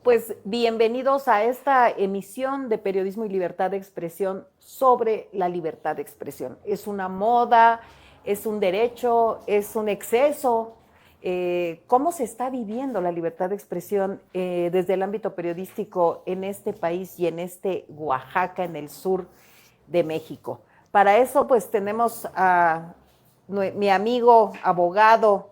Pues bienvenidos a esta emisión de Periodismo y Libertad de Expresión sobre la libertad de expresión. Es una moda, es un derecho, es un exceso. ¿Cómo se está viviendo la libertad de expresión desde el ámbito periodístico en este país y en este Oaxaca, en el sur de México? Para eso, pues tenemos a mi amigo, abogado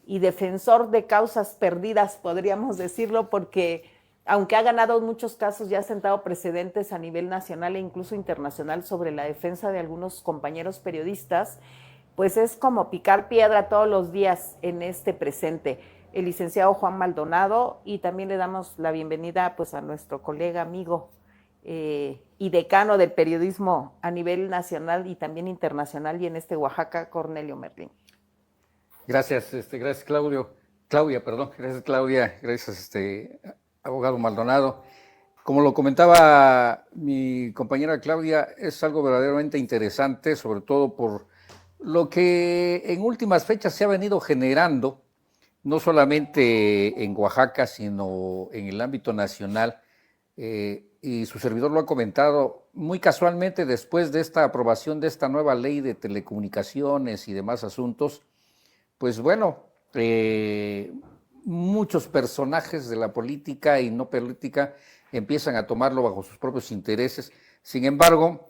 y defensor de causas perdidas, podríamos decirlo, porque aunque ha ganado muchos casos, ya ha sentado precedentes a nivel nacional e incluso internacional sobre la defensa de algunos compañeros periodistas, pues es como picar piedra todos los días en este presente. El licenciado Juan Maldonado, y también le damos la bienvenida pues a nuestro colega, amigo y decano del periodismo a nivel nacional y también internacional, y en este Oaxaca, Cornelio Merlín. Gracias, gracias Claudia, perdón, gracias Claudia, gracias abogado Maldonado. Como lo comentaba mi compañera Claudia, es algo verdaderamente interesante, sobre todo por lo que en últimas fechas se ha venido generando, no solamente en Oaxaca, sino en el ámbito nacional, y su servidor lo ha comentado muy casualmente después de esta aprobación de esta nueva ley de telecomunicaciones y demás asuntos. Pues bueno, muchos personajes de la política y no política empiezan a tomarlo bajo sus propios intereses. Sin embargo,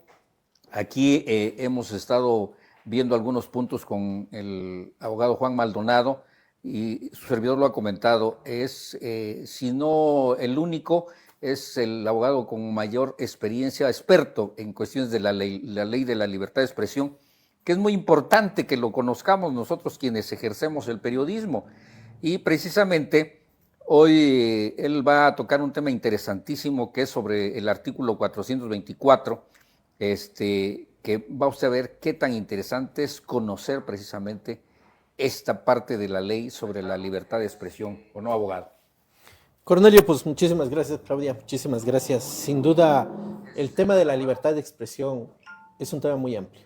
aquí hemos estado viendo algunos puntos con el abogado Juan Maldonado y su servidor lo ha comentado, es, si no el único, es el abogado con mayor experiencia, experto en cuestiones de la ley de la libertad de expresión, que es muy importante que lo conozcamos nosotros quienes ejercemos el periodismo. Y precisamente hoy él va a tocar un tema interesantísimo que es sobre el artículo 424, que va usted a ver qué tan interesante es conocer precisamente esta parte de la ley sobre la libertad de expresión, ¿o no, abogado? Cornelio, pues muchísimas gracias, Claudia, muchísimas gracias. Sin duda, el tema de la libertad de expresión es un tema muy amplio.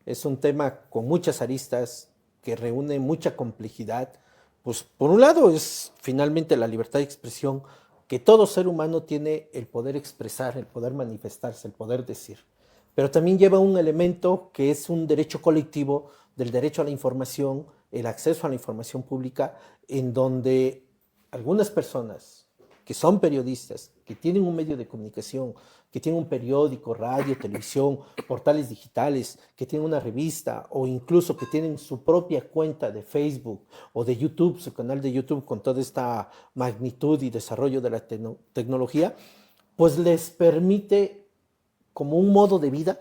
Es un tema con muchas aristas que reúne mucha complejidad. Pues por un lado es finalmente la libertad de expresión, que todo ser humano tiene el poder expresar, el poder manifestarse, el poder decir. Pero también lleva un elemento que es un derecho colectivo del derecho a la información, el acceso a la información pública, en donde algunas personas que son periodistas, que tienen un medio de comunicación, que tienen un periódico, radio, televisión, portales digitales, que tienen una revista o incluso que tienen su propia cuenta de Facebook o de YouTube, su canal de YouTube con toda esta magnitud y desarrollo de la tecnología, pues les permite como un modo de vida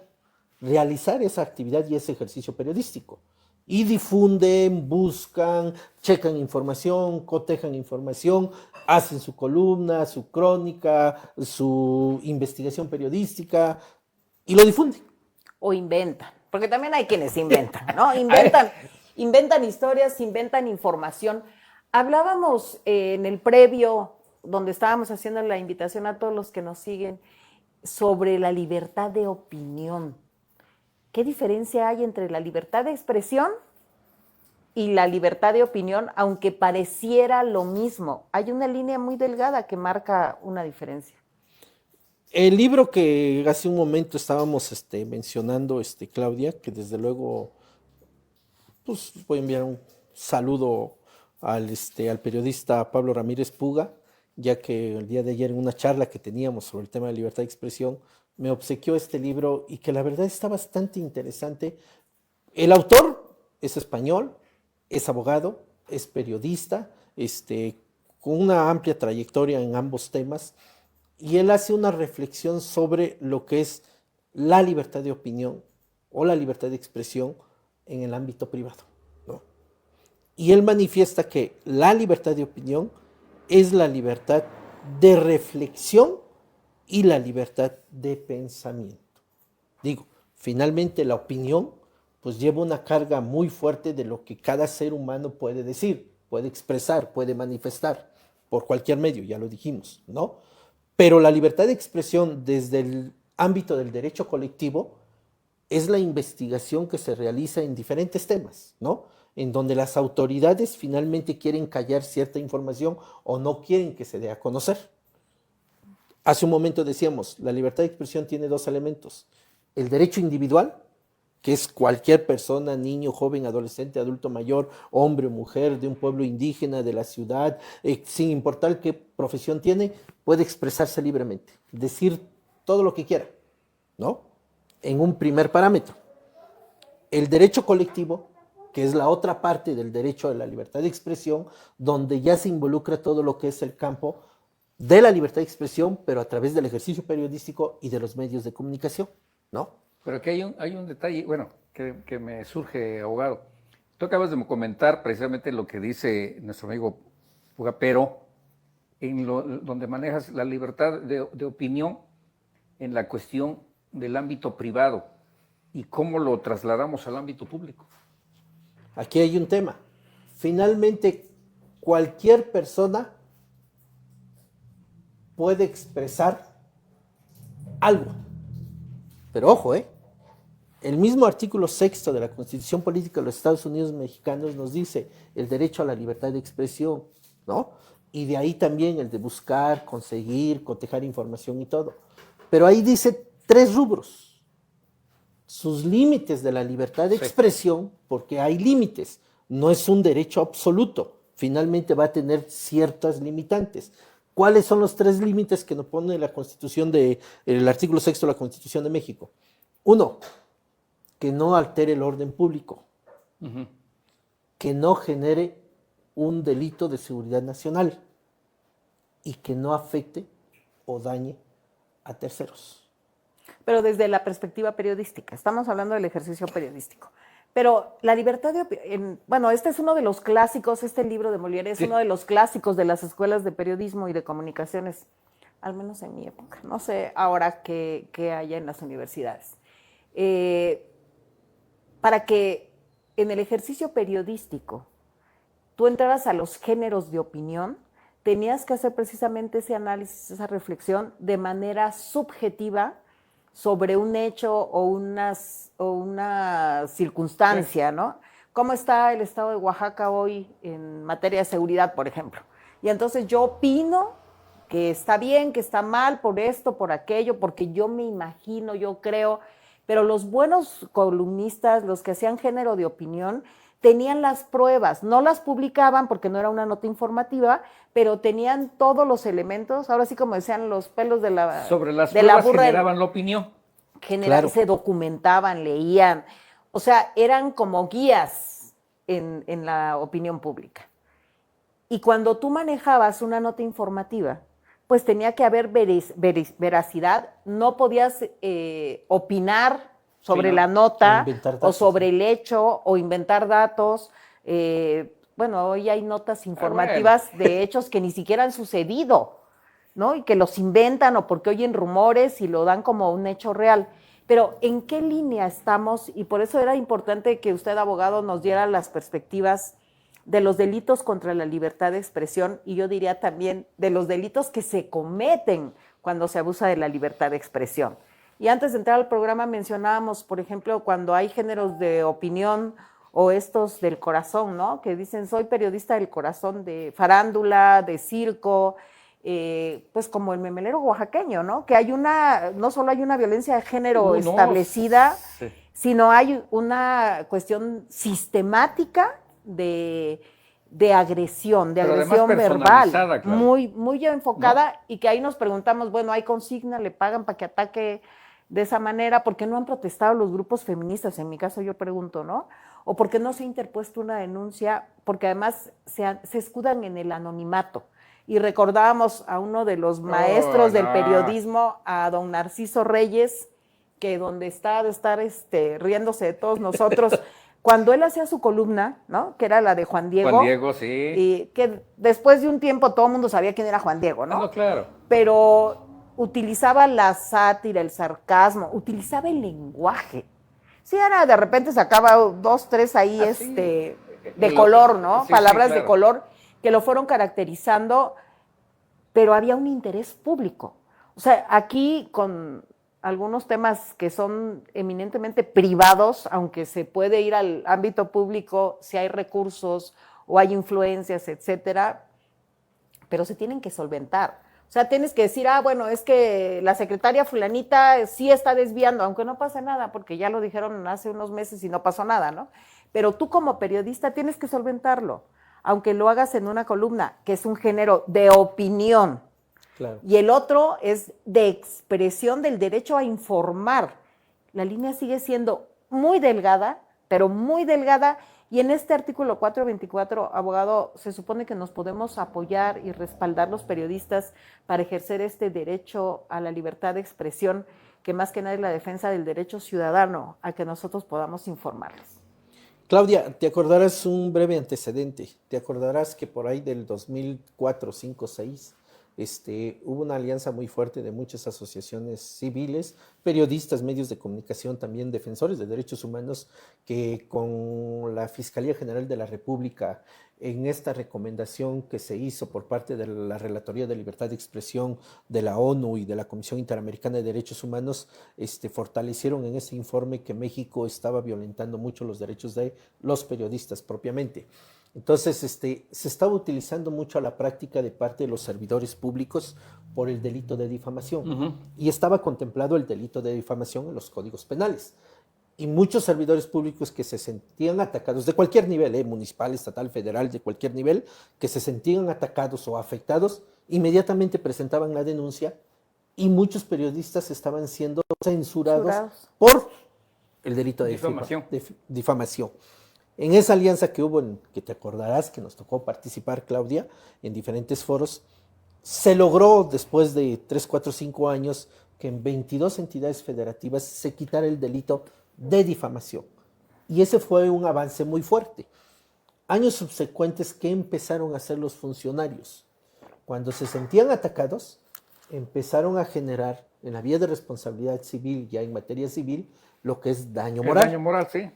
realizar esa actividad y ese ejercicio periodístico. Y difunden, buscan, checan información, cotejan información, hacen su columna, su crónica, su investigación periodística y lo difunden. O inventan, porque también hay quienes inventan, ¿no? Inventan historias, inventan información. Hablábamos en el previo, donde estábamos haciendo la invitación a todos los que nos siguen, sobre la libertad de opinión. ¿Qué diferencia hay entre la libertad de expresión y la libertad de opinión, aunque pareciera lo mismo? Hay una línea muy delgada que marca una diferencia. El libro que hace un momento estábamos mencionando, Claudia, que desde luego pues voy a enviar un saludo al periodista Pablo Ramírez Puga, ya que el día de ayer en una charla que teníamos sobre el tema de libertad de expresión, me obsequió este libro y que la verdad está bastante interesante. El autor es español, es abogado, es periodista, con una amplia trayectoria en ambos temas, y él hace una reflexión sobre lo que es la libertad de opinión o la libertad de expresión en el ámbito privado, ¿no? Y él manifiesta que la libertad de opinión es la libertad de reflexión y la libertad de pensamiento. Digo, finalmente la opinión pues lleva una carga muy fuerte de lo que cada ser humano puede decir, puede expresar, puede manifestar por cualquier medio, ya lo dijimos, ¿no? Pero la libertad de expresión desde el ámbito del derecho colectivo es la investigación que se realiza en diferentes temas, ¿no? En donde las autoridades finalmente quieren callar cierta información o no quieren que se dé a conocer. Hace un momento decíamos, la libertad de expresión tiene dos elementos. El derecho individual, que es cualquier persona, niño, joven, adolescente, adulto mayor, hombre o mujer, de un pueblo indígena, de la ciudad, sin importar qué profesión tiene, puede expresarse libremente, decir todo lo que quiera, ¿no? En un primer parámetro. El derecho colectivo, que es la otra parte del derecho a la libertad de expresión, donde ya se involucra todo lo que es el campo de la libertad de expresión, pero a través del ejercicio periodístico y de los medios de comunicación, ¿no? Pero aquí hay un detalle, bueno, que me surge, abogado. Tú acabas de comentar precisamente lo que dice nuestro amigo Puga, pero donde manejas la libertad de opinión en la cuestión del ámbito privado y cómo lo trasladamos al ámbito público. Aquí hay un tema. Finalmente, cualquier persona puede expresar algo. Pero ojo, el mismo artículo 6 de la Constitución Política de los Estados Unidos Mexicanos nos dice el derecho a la libertad de expresión, ¿no? Y de ahí también el de buscar, conseguir, cotejar información y todo. Pero ahí dice 3 rubros. Sus límites de la libertad de expresión, porque hay límites, no es un derecho absoluto, finalmente va a tener ciertas limitantes. ¿Cuáles son los 3 límites que nos pone la Constitución el artículo 6 de la Constitución de México? 1, que no altere el orden público, que no genere un delito de seguridad nacional y que no afecte o dañe a terceros. Pero desde la perspectiva periodística, estamos hablando del ejercicio periodístico. Pero la libertad de bueno, este es uno de los clásicos, este libro de Molière es uno de los clásicos de las escuelas de periodismo y de comunicaciones, al menos en mi época. No sé ahora qué haya en las universidades. Para que en el ejercicio periodístico tú entraras a los géneros de opinión, tenías que hacer precisamente ese análisis, esa reflexión de manera subjetiva sobre un hecho o una circunstancia, ¿no? ¿Cómo está el estado de Oaxaca hoy en materia de seguridad, por ejemplo? Y entonces yo opino que está bien, que está mal por esto, por aquello, porque yo me imagino, yo creo, pero los buenos columnistas, los que hacían género de opinión, tenían las pruebas, no las publicaban porque no era una nota informativa, pero tenían todos los elementos, ahora sí como decían los pelos de la sobre las de pruebas la burra, generaban la opinión. Claro. Se documentaban, leían, o sea, eran como guías en la opinión pública. Y cuando tú manejabas una nota informativa, pues tenía que haber veracidad, no podías opinar sobre la nota o sobre el hecho o inventar datos. Bueno, hoy hay notas informativas de hechos que ni siquiera han sucedido, ¿no? Y que los inventan o porque oyen rumores y lo dan como un hecho real. Pero ¿en qué línea estamos? Y por eso era importante que usted, abogado, nos diera las perspectivas de los delitos contra la libertad de expresión y yo diría también de los delitos que se cometen cuando se abusa de la libertad de expresión. Y antes de entrar al programa mencionábamos, por ejemplo, cuando hay géneros de opinión o estos del corazón, ¿no? Que dicen, soy periodista del corazón, de farándula, de circo, pues como el memelero oaxaqueño, ¿no? Que hay no solo hay una violencia de género establecida, sino hay una cuestión sistemática de agresión, de agresión verbal, claro. muy enfocada, ¿no? Y que ahí nos preguntamos, bueno, ¿hay consigna? ¿Le pagan para que ataque de esa manera? ¿Por qué no han protestado los grupos feministas? En mi caso yo pregunto, ¿no? ¿O por qué no se ha interpuesto una denuncia? Porque además se escudan en el anonimato. Y recordábamos a uno de los maestros del periodismo, a don Narciso Reyes, que donde está de estar riéndose de todos nosotros, cuando él hacía su columna, ¿no? Que era la de Juan Diego. Juan Diego, sí. Y que después de un tiempo todo el mundo sabía quién era Juan Diego, ¿no? No, claro. Pero utilizaba la sátira, el sarcasmo, utilizaba el lenguaje. Sí, era, de repente sacaba 2, 3 ahí, de color, ¿no? Sí, palabras de color que lo fueron caracterizando, pero había un interés público. O sea, aquí con algunos temas que son eminentemente privados, aunque se puede ir al ámbito público si hay recursos o hay influencias, etcétera, pero se tienen que solventar, O sea, tienes que decir, bueno, es que la secretaria fulanita sí está desviando, aunque no pasa nada, porque ya lo dijeron hace unos meses y no pasó nada, ¿no? Pero tú como periodista tienes que solventarlo, aunque lo hagas en una columna, que es un género de opinión. Claro. Y el otro es de expresión del derecho a informar. La línea sigue siendo muy delgada, pero muy delgada, y en este artículo 424, abogado, se supone que nos podemos apoyar y respaldar los periodistas para ejercer este derecho a la libertad de expresión, que más que nada es la defensa del derecho ciudadano a que nosotros podamos informarles. Claudia, te acordarás un breve antecedente. Te acordarás que por ahí del 2004, 5, 6, hubo una alianza muy fuerte de muchas asociaciones civiles, periodistas, medios de comunicación, también defensores de derechos humanos, que con la Fiscalía General de la República, en esta recomendación que se hizo por parte de la Relatoría de Libertad de Expresión de la ONU y de la Comisión Interamericana de Derechos Humanos, fortalecieron en ese informe que México estaba violentando mucho los derechos de los periodistas propiamente. Entonces, se estaba utilizando mucho a la práctica de parte de los servidores públicos por el delito de difamación. Y estaba contemplado el delito de difamación en los códigos penales. Y muchos servidores públicos que se sentían atacados, de cualquier nivel, municipal, estatal, federal, de cualquier nivel, que se sentían atacados o afectados, inmediatamente presentaban la denuncia y muchos periodistas estaban siendo censurados por el delito de difamación. En esa alianza que hubo, que te acordarás que nos tocó participar, Claudia, en diferentes foros, se logró después de 3, 4, 5 años que en 22 entidades federativas se quitara el delito de difamación. Y ese fue un avance muy fuerte. Años subsecuentes, ¿qué empezaron a hacer los funcionarios? Cuando se sentían atacados, empezaron a generar en la vía de responsabilidad civil, ya en materia civil, lo que es daño moral. El daño moral, sí.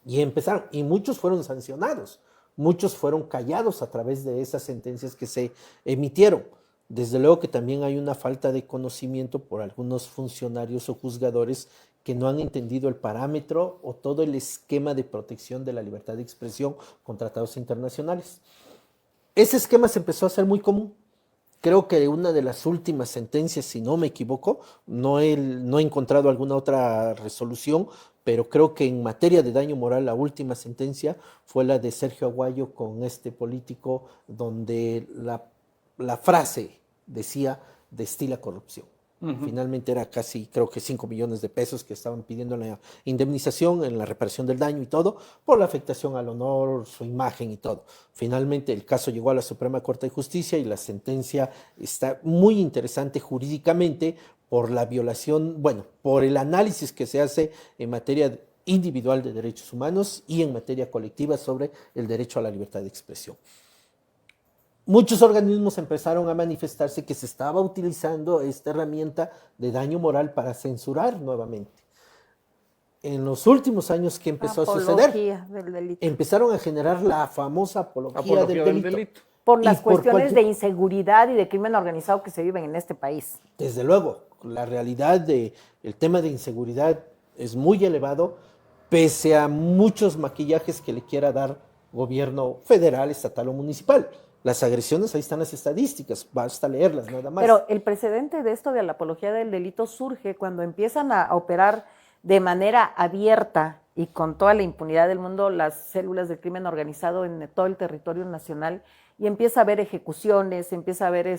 Y empezaron, y muchos fueron sancionados, muchos fueron callados a través de esas sentencias que se emitieron. Desde luego que también hay una falta de conocimiento por algunos funcionarios o juzgadores que no han entendido el parámetro o todo el esquema de protección de la libertad de expresión con tratados internacionales. Ese esquema se empezó a hacer muy común. Creo que una de las últimas sentencias, si no me equivoco, no he encontrado alguna otra resolución, pero creo que en materia de daño moral la última sentencia fue la de Sergio Aguayo con este político, donde la frase decía destila corrupción. Finalmente era casi, creo que 5 millones de pesos que estaban pidiendo la indemnización en la reparación del daño y todo, por la afectación al honor, su imagen y todo. Finalmente el caso llegó a la Suprema Corte de Justicia y la sentencia está muy interesante jurídicamente por la violación, por el análisis que se hace en materia individual de derechos humanos y en materia colectiva sobre el derecho a la libertad de expresión. Muchos organismos empezaron a manifestarse que se estaba utilizando esta herramienta de daño moral para censurar nuevamente. En los últimos años, ¿qué empezó a suceder? Del delito. Empezaron a generar la famosa apología del delito. Por las cuestiones de inseguridad y de crimen organizado que se viven en este país. Desde luego, la realidad del tema de inseguridad es muy elevado, pese a muchos maquillajes que le quiera dar gobierno federal, estatal o municipal. Las agresiones, ahí están las estadísticas, basta leerlas nada más. Pero el precedente de esto de la apología del delito surge cuando empiezan a operar de manera abierta y con toda la impunidad del mundo las células del crimen organizado en todo el territorio nacional y empieza a haber ejecuciones, empieza a haber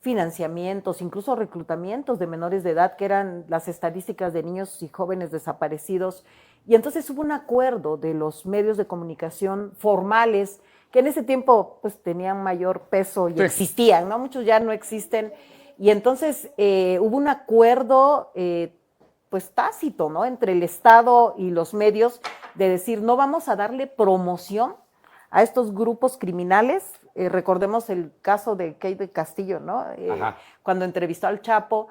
financiamientos, incluso reclutamientos de menores de edad, que eran las estadísticas de niños y jóvenes desaparecidos. Y entonces hubo un acuerdo de los medios de comunicación formales que en ese tiempo pues tenían mayor peso y existían, ¿no? Muchos ya no existen. Y entonces hubo un acuerdo pues tácito, ¿no? Entre el Estado y los medios de decir, no vamos a darle promoción a estos grupos criminales. Recordemos el caso de Kate del Castillo, ¿no? Cuando entrevistó al Chapo,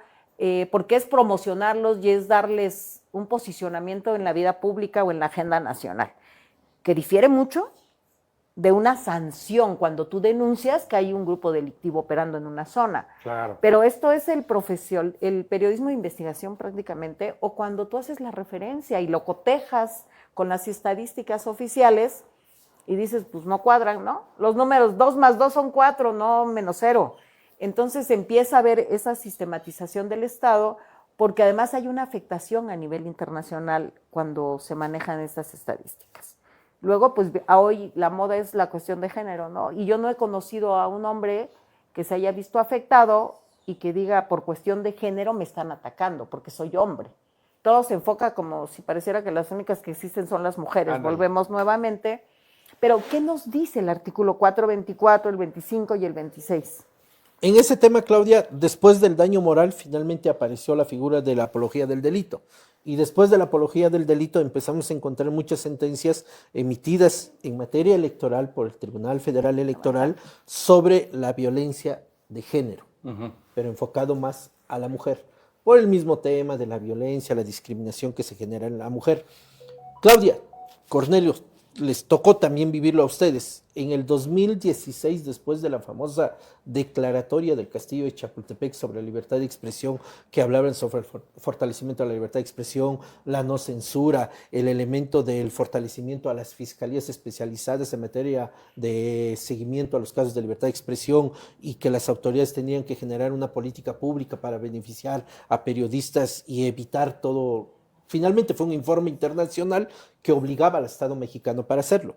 porque es promocionarlos y es darles un posicionamiento en la vida pública o en la agenda nacional, que difiere mucho de una sanción cuando tú denuncias que hay un grupo delictivo operando en una zona. Claro. Pero esto es el periodismo de investigación prácticamente, o cuando tú haces la referencia y lo cotejas con las estadísticas oficiales y dices, pues no cuadran, ¿no? Los números 2 más 2 son 4, no menos 0. Entonces empieza a haber esa sistematización del Estado, porque además hay una afectación a nivel internacional cuando se manejan estas estadísticas. Luego, pues hoy la moda es la cuestión de género, ¿no? Y yo no he conocido a un hombre que se haya visto afectado y que diga, por cuestión de género me están atacando, porque soy hombre. Todo se enfoca como si pareciera que las únicas que existen son las mujeres. Ándale. Volvemos nuevamente. Pero, ¿qué nos dice el artículo 424, el 25 y el 26? En ese tema, Claudia, después del daño moral, finalmente apareció la figura de la apología del delito. Y después de la apología del delito empezamos a encontrar muchas sentencias emitidas en materia electoral por el Tribunal Federal Electoral sobre la violencia de género, pero enfocado más a la mujer, por el mismo tema de la violencia, la discriminación que se genera en la mujer. Claudia, Cornelio, les tocó también vivirlo a ustedes. En el 2016, después de la famosa declaratoria del Castillo de Chapultepec sobre la libertad de expresión, que hablaban sobre el fortalecimiento de la libertad de expresión, la no censura, el elemento del fortalecimiento a las fiscalías especializadas en materia de seguimiento a los casos de libertad de expresión, y que las autoridades tenían que generar una política pública para beneficiar a periodistas y evitar todo. Finalmente fue un informe internacional que obligaba al Estado mexicano para hacerlo.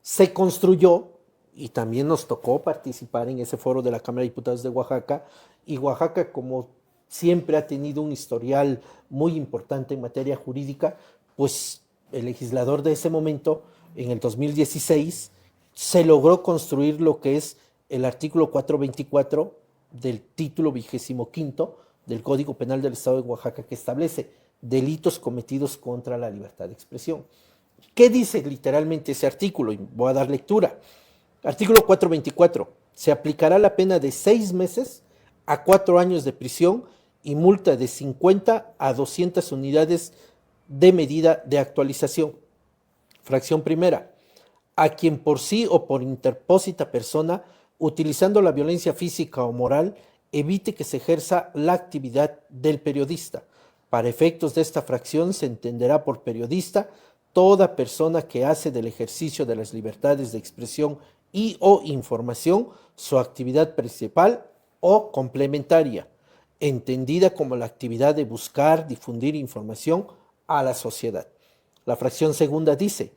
Se construyó, y también nos tocó participar en ese foro de la Cámara de Diputados de Oaxaca, y Oaxaca, como siempre ha tenido un historial muy importante en materia jurídica, pues el legislador de ese momento, en el 2016, se logró construir lo que es el artículo 424 del título 25 del Código Penal del Estado de Oaxaca, que establece delitos cometidos contra la libertad de expresión. ¿Qué dice literalmente ese artículo? Y voy a dar lectura. Artículo 424. Se aplicará la pena de 6 meses a 4 años de prisión y multa de 50 a 200 unidades de medida de actualización. Fracción primera. A quien por sí o por interpósita persona, utilizando la violencia física o moral, evite que se ejerza la actividad del periodista. Para efectos de esta fracción se entenderá por periodista toda persona que hace del ejercicio de las libertades de expresión y o información su actividad principal o complementaria, entendida como la actividad de buscar, difundir información a la sociedad. La fracción segunda dice,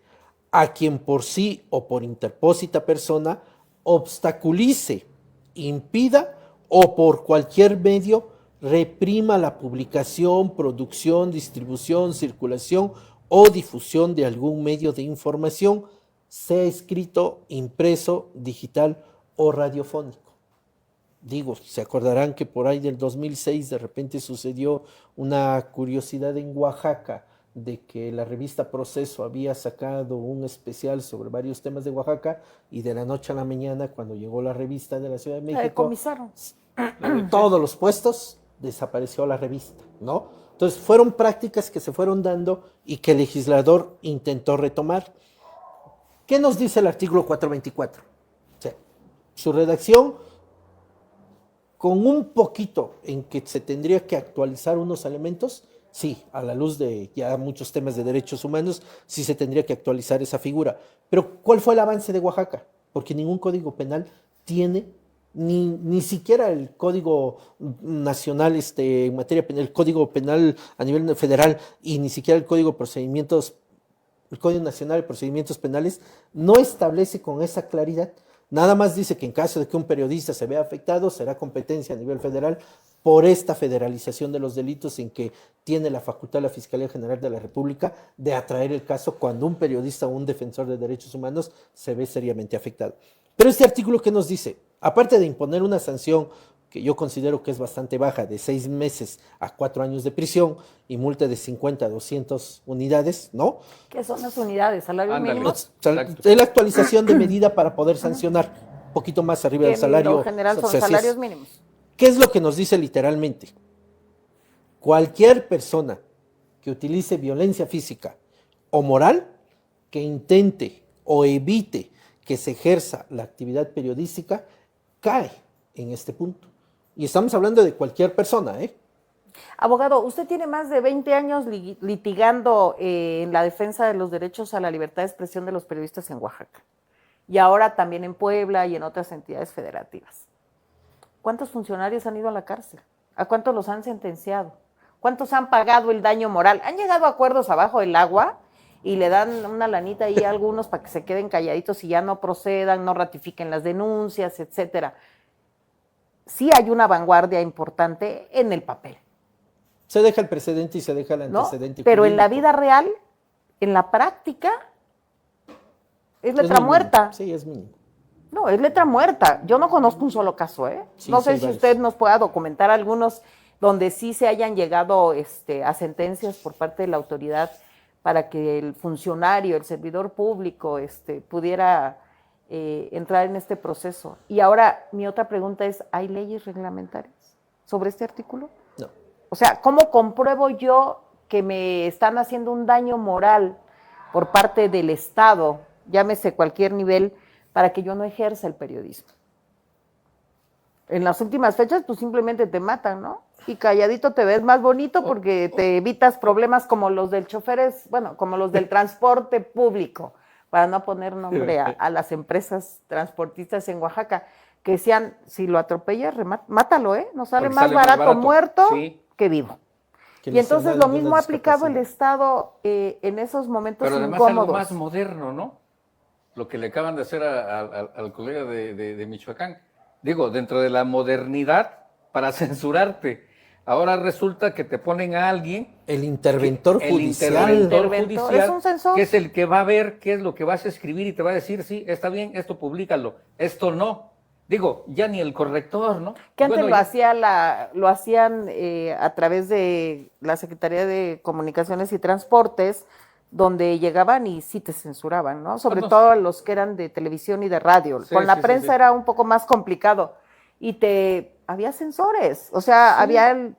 a quien por sí o por interpósita persona obstaculice, impida o por cualquier medio reprima la publicación, producción, distribución, circulación o difusión de algún medio de información, sea escrito, impreso, digital o radiofónico. Digo, se acordarán que por ahí del 2006 de repente sucedió una curiosidad en Oaxaca, de que la revista Proceso había sacado un especial sobre varios temas de Oaxaca, y de la noche a la mañana, cuando llegó la revista de la Ciudad de México, Decomisaron todos los puestos, desapareció la revista, ¿no? Entonces fueron prácticas que se fueron dando y que el legislador intentó retomar. ¿Qué nos dice el artículo 424? O sea, su redacción, con un poquito en que se tendría que actualizar unos elementos, sí, a la luz de ya muchos temas de derechos humanos, sí se tendría que actualizar esa figura. Pero ¿cuál fue el avance de Oaxaca? Porque ningún código penal tiene ni siquiera el Código Nacional en materia penal, el Código Penal a nivel federal, y ni siquiera el Código Nacional de Procedimientos Penales no establece con esa claridad. Nada más dice que en caso de que un periodista se vea afectado, será competencia a nivel federal por esta federalización de los delitos, en que tiene la facultad la Fiscalía General de la República de atraer el caso cuando un periodista o un defensor de derechos humanos se ve seriamente afectado. Pero este artículo, ¿qué nos dice? Aparte de imponer una sanción que yo considero que es bastante baja, de 6 meses a 4 años de prisión y multa de 50 a 200 unidades, ¿no? ¿Qué son las unidades? ¿Salarios Ándale. mínimos? Es la actualización de medida para poder sancionar un poquito más arriba del Que salario. en general son O sea, salarios mínimos. ¿Qué es lo que nos dice literalmente? Cualquier persona que utilice violencia física o moral, que intente o evite que se ejerza la actividad periodística, cae en este punto. Y estamos hablando de cualquier persona, ¿eh? Abogado, usted tiene más de 20 años litigando en la defensa de los derechos a la libertad de expresión de los periodistas en Oaxaca, y ahora también en Puebla y en otras entidades federativas. ¿cuántos funcionarios han ido a la cárcel? ¿A cuántos los han sentenciado? ¿Cuántos han pagado el daño moral? ¿Han llegado a acuerdos abajo del agua y le dan una lanita ahí a algunos para que se queden calladitos y ya no procedan, no ratifiquen las denuncias, etcétera? Sí hay una vanguardia importante en el papel. Se deja el precedente y se deja el ¿no? antecedente. Pero en la jurídico. vida real, en la práctica, es letra mínimo. muerta. Sí, es mínimo. No, es letra muerta. Yo no conozco un solo caso, ¿eh? Sí, no sí sé hay si varios. usted nos pueda documentar algunos donde sí se hayan llegado a sentencias por parte de la autoridad para que el funcionario, el servidor público, pudiera entrar en este proceso. Y ahora mi otra pregunta es, ¿hay leyes reglamentarias sobre este artículo? No. O sea, ¿cómo compruebo yo que me están haciendo un daño moral por parte del Estado, llámese cualquier nivel, para que yo no ejerza el periodismo? En las últimas fechas, pues simplemente te matan, ¿no? Y calladito te ves más bonito porque te evitas problemas como los del choferes, bueno, como los del transporte público, para no poner nombre a las empresas transportistas en Oaxaca, que decían, si lo atropellas, mátalo, ¿eh? Nos sale Porque más sale más barato barato. muerto Sí. que vivo. Que Y les entonces señalen lo de una mismo ha aplicado el discapacidad. Estado en esos momentos Pero además algo incómodos. más moderno, ¿no? Lo que le acaban de hacer al colega de Michoacán. Digo, dentro de la modernidad, para censurarte. Ahora resulta que te ponen a alguien, El interventor el judicial. interventor Interventor, judicial, es un censor. que es el que va a ver qué es lo que vas a escribir y te va a decir, sí, está bien, esto públicalo, esto no. Digo, ya ni el corrector, ¿no? Que antes Bueno, lo hacían a través de la Secretaría de Comunicaciones y Transportes, donde llegaban y sí te censuraban, ¿no? Sobre no, todo los que eran de televisión y de radio. Sí, Con la sí, prensa sí. era un poco más complicado. Y había censores, o sea, había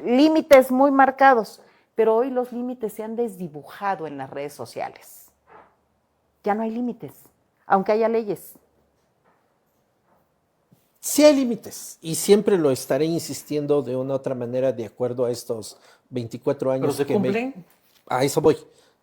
límites muy marcados. Pero hoy los límites se han desdibujado en las redes sociales. Ya no hay límites, aunque haya leyes. Sí hay límites y siempre lo estaré insistiendo de una u otra manera de acuerdo a estos 24 años ¿Pero se cumplen? A eso voy.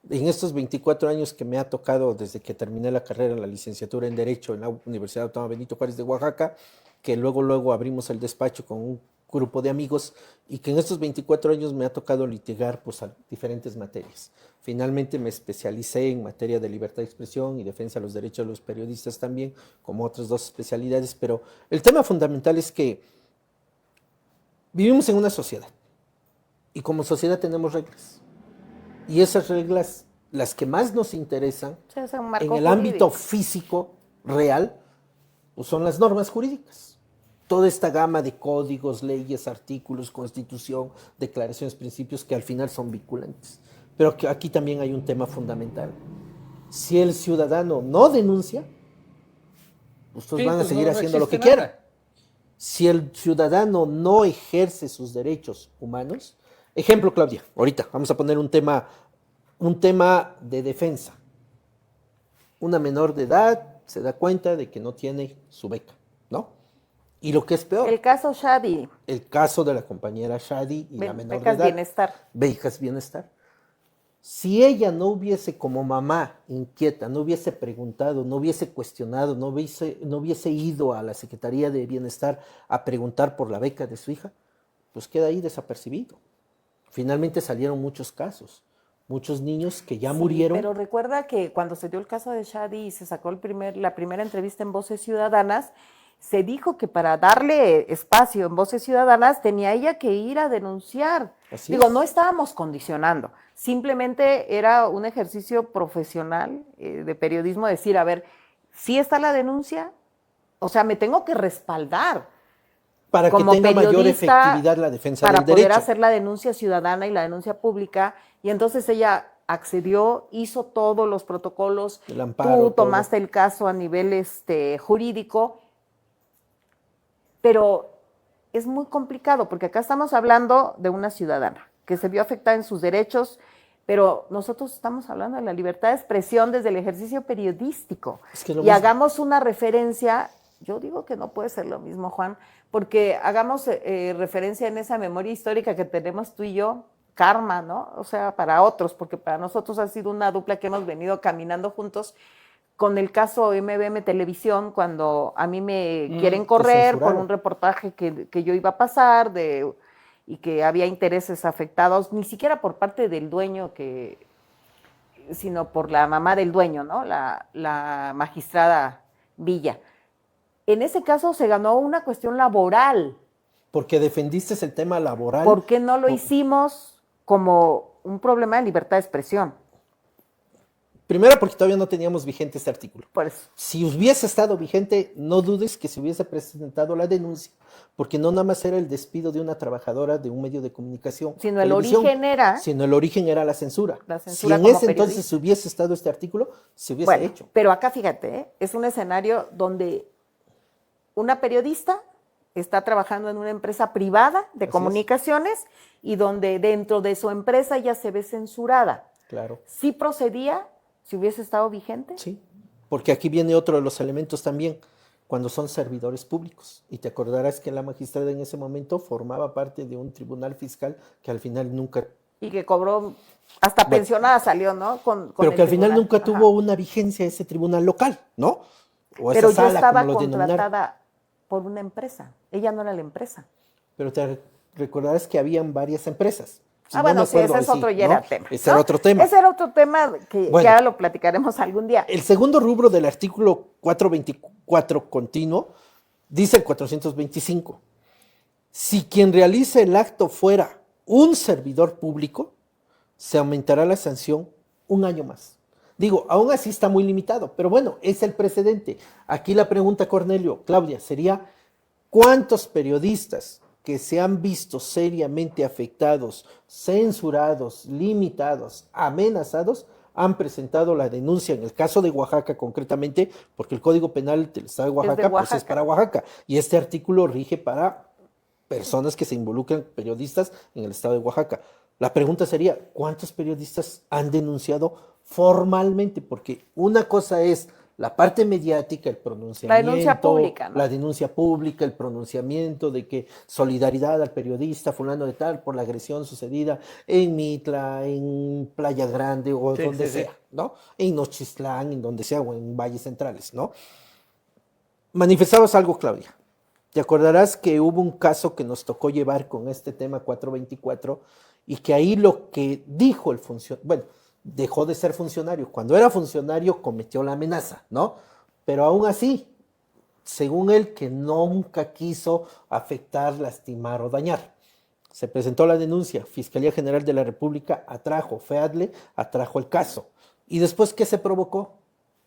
En estos 24 años que me ha tocado desde que terminé la carrera, la licenciatura en Derecho en la Universidad Autónoma Benito Juárez de Oaxaca, que luego abrimos el despacho con un grupo de amigos y que en estos 24 años me ha tocado litigar pues, a diferentes materias. Finalmente me especialicé en materia de libertad de expresión y defensa de los derechos de los periodistas también, como otras dos especialidades, pero el tema fundamental es que vivimos en una sociedad y como sociedad tenemos reglas. Y esas reglas, las que más nos interesan Sí, es un marco en el jurídico. ámbito físico real, pues son las normas jurídicas. Toda esta gama de códigos, leyes, artículos, constitución, declaraciones, principios que al final son vinculantes. Pero que aquí también hay un tema fundamental. Si el ciudadano no denuncia, pues Sí, van a pues seguir no haciendo lo que existe nada. quieran. Si el ciudadano no ejerce sus derechos humanos, ejemplo, Claudia, ahorita vamos a poner un tema de defensa. Una menor de edad se da cuenta de que no tiene su beca, ¿no? Y lo que es peor, El caso Shadi, el caso de la compañera Shadi y la menor de becas edad. bienestar. Becas Bienestar. Si ella no hubiese, como mamá inquieta, no hubiese preguntado, no hubiese cuestionado, no hubiese ido a la Secretaría de Bienestar a preguntar por la beca de su hija, pues queda ahí desapercibido. Finalmente salieron muchos casos, muchos niños que ya murieron. Pero recuerda que cuando se dio el caso de Shadi y se sacó la primera entrevista en Voces Ciudadanas, se dijo que para darle espacio en Voces Ciudadanas tenía ella que ir a denunciar. Así Digo, es. no estábamos condicionando, simplemente era un ejercicio profesional de periodismo decir, a ver, ¿sí está la denuncia? O sea, me tengo que respaldar Para que como tenga mayor periodista efectividad la defensa para del poder derecho. hacer la denuncia ciudadana y la denuncia pública. Y entonces ella accedió, hizo todos los protocolos, El amparo, tú tomaste el caso a nivel jurídico, pero es muy complicado porque acá estamos hablando de una ciudadana que se vio afectada en sus derechos, pero nosotros estamos hablando de la libertad de expresión desde el ejercicio periodístico. Es que lo y mismo. hagamos una referencia, yo digo que no puede ser lo mismo, Juan, porque hagamos referencia en esa memoria histórica que tenemos tú y yo, karma, ¿no? O sea, para otros, porque para nosotros ha sido una dupla que hemos venido caminando juntos, con el caso MBM Televisión, cuando a mí me quieren correr por un reportaje que yo iba a pasar y que había intereses afectados, ni siquiera por parte del dueño, sino por la mamá del dueño, ¿no? La magistrada Villa. En ese caso se ganó una cuestión laboral. Porque defendiste el tema laboral. ¿Por qué no lo hicimos como un problema de libertad de expresión? Primero, porque todavía no teníamos vigente este artículo. Por eso. Si hubiese estado vigente, no dudes que se hubiese presentado la denuncia, porque no nada más era el despido de una trabajadora de un medio de comunicación. Sino el origen era... Sino el origen era la censura. La censura si en ese entonces hubiese estado este artículo, se hubiese hecho. Pero acá fíjate, es un escenario donde una periodista está trabajando en una empresa privada de comunicaciones y donde dentro de su empresa ya se ve censurada. Claro. ¿Sí procedía si hubiese estado vigente? Sí, porque aquí viene otro de los elementos también, cuando son servidores públicos. Y te acordarás que la magistrada en ese momento formaba parte de un tribunal fiscal que al final nunca... Y que cobró, hasta pensionada salió, ¿no? Pero que al final nunca tuvo una vigencia ese tribunal local, ¿no? O pero esa sala, yo estaba contratada por una empresa, ella no era la empresa. Pero te recordarás que habían varias empresas. Bueno, sí, ese es otro tema. Ese era otro tema. Ese era otro tema que ya lo platicaremos algún día. El segundo rubro del artículo 424 continuo dice el 425. Si quien realice el acto fuera un servidor público, se aumentará la sanción 1 año más. Digo, aún así está muy limitado, pero bueno, es el precedente. Aquí la pregunta, Cornelio, Claudia, sería, ¿cuántos periodistas que se han visto seriamente afectados, censurados, limitados, amenazados, han presentado la denuncia en el caso de Oaxaca concretamente, porque el Código Penal del Estado de Oaxaca, pues es para Oaxaca, y este artículo rige para personas que se involucran, periodistas en el Estado de Oaxaca? La pregunta sería, ¿cuántos periodistas han denunciado formalmente? Porque una cosa es la parte mediática, el pronunciamiento, la denuncia pública, ¿no? La denuncia pública, el pronunciamiento de que solidaridad al periodista fulano de tal por la agresión sucedida en Mitla, en Playa Grande o donde sea, ¿no? En Nochistlán, en donde sea, o en Valles Centrales, ¿no? Manifestabas algo, Claudia. Te acordarás que hubo un caso que nos tocó llevar con este tema 424 y que ahí lo que dijo el funcionario, bueno, dejó de ser funcionario. Cuando era funcionario cometió la amenaza, ¿no? Pero aún así, según él, que nunca quiso afectar, lastimar o dañar. Se presentó la denuncia, Fiscalía General de la República atrajo, FEADLE atrajo el caso. ¿Y después qué se provocó?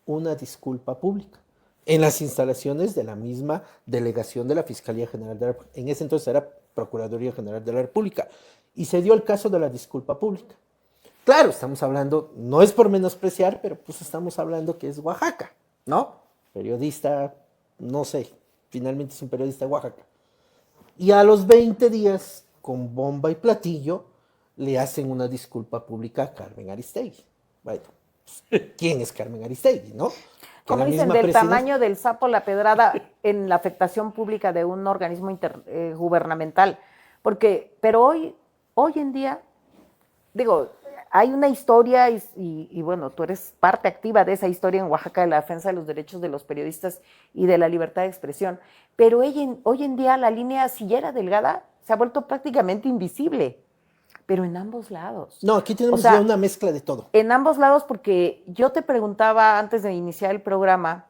Una disculpa pública en las instalaciones de la misma delegación de la Fiscalía General de la República. En ese entonces era Procuraduría General de la República. Y se dio el caso de la disculpa pública. Claro, estamos hablando, no es por menospreciar, pero pues estamos hablando que es Oaxaca, ¿no? Periodista, no sé, finalmente es un periodista de Oaxaca. Y a los 20 días, con bomba y platillo, le hacen una disculpa pública a Carmen Aristegui. Bueno, ¿quién es Carmen Aristegui, no? Como dicen, del tamaño del sapo la pedrada en la afectación pública de un organismo gubernamental. Pero hoy en día, digo, hay una historia y bueno, tú eres parte activa de esa historia en Oaxaca de la defensa de los derechos de los periodistas y de la libertad de expresión, pero hoy en día la línea, si ya era delgada, se ha vuelto prácticamente invisible, pero en ambos lados. No, aquí tenemos ya una mezcla de todo. En ambos lados, porque yo te preguntaba antes de iniciar el programa,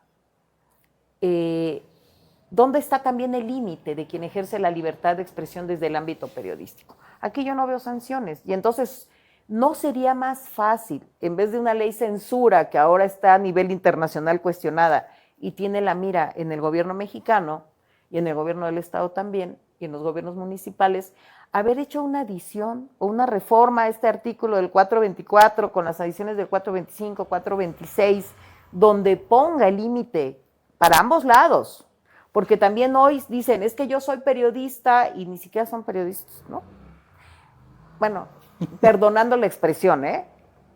¿dónde está también el límite de quien ejerce la libertad de expresión desde el ámbito periodístico? Aquí yo no veo sanciones, y entonces ¿no sería más fácil, en vez de una ley censura que ahora está a nivel internacional cuestionada y tiene la mira en el gobierno mexicano y en el gobierno del estado también y en los gobiernos municipales, haber hecho una adición o una reforma a este artículo del 424 con las adiciones del 425, 426, donde ponga el límite para ambos lados? Porque también hoy dicen, es que yo soy periodista y ni siquiera son periodistas, ¿no? Bueno, perdonando la expresión, ¿eh?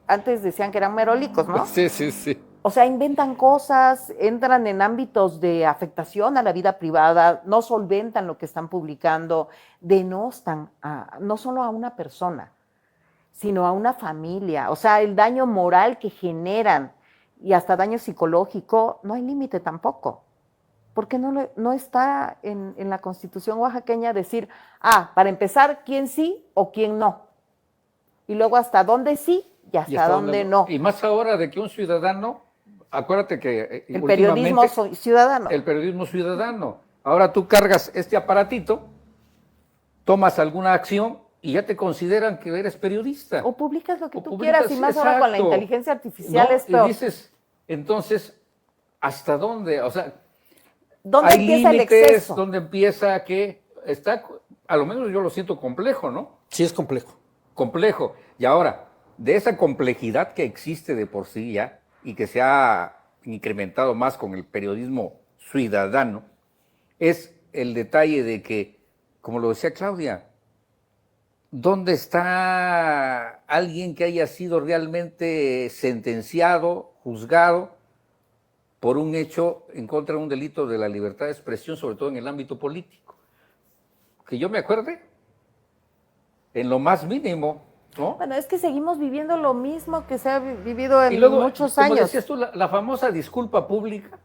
Antes decían que eran merolicos, ¿no? Sí, sí, sí. O sea, inventan cosas, entran en ámbitos de afectación a la vida privada, no solventan lo que están publicando, denostan no solo a una persona, sino a una familia. O sea, el daño moral que generan y hasta daño psicológico, no hay límite tampoco. Porque no está en la Constitución oaxaqueña decir, para empezar, quién sí o quién no. Y luego hasta dónde sí y hasta dónde no. Y más ahora de que un ciudadano, acuérdate que el periodismo ciudadano. El periodismo ciudadano. Ahora tú cargas este aparatito, tomas alguna acción y ya te consideran que eres periodista. O publicas lo que tú quieras, y más ahora con la inteligencia artificial es peor. Y dices, entonces, ¿hasta dónde? O sea, ¿dónde empieza el exceso? ¿Dónde empieza que está, a lo menos yo lo siento complejo, ¿no? Sí, es complejo. Complejo. Y ahora, de esa complejidad que existe de por sí ya, y que se ha incrementado más con el periodismo ciudadano, es el detalle de que, como lo decía Claudia, ¿dónde está alguien que haya sido realmente sentenciado, juzgado por un hecho en contra de un delito de la libertad de expresión, sobre todo en el ámbito político? Que yo me acuerde, en lo más mínimo, ¿no? Bueno, es que seguimos viviendo lo mismo que se ha vivido en muchos como años. Decías tú, la famosa disculpa pública.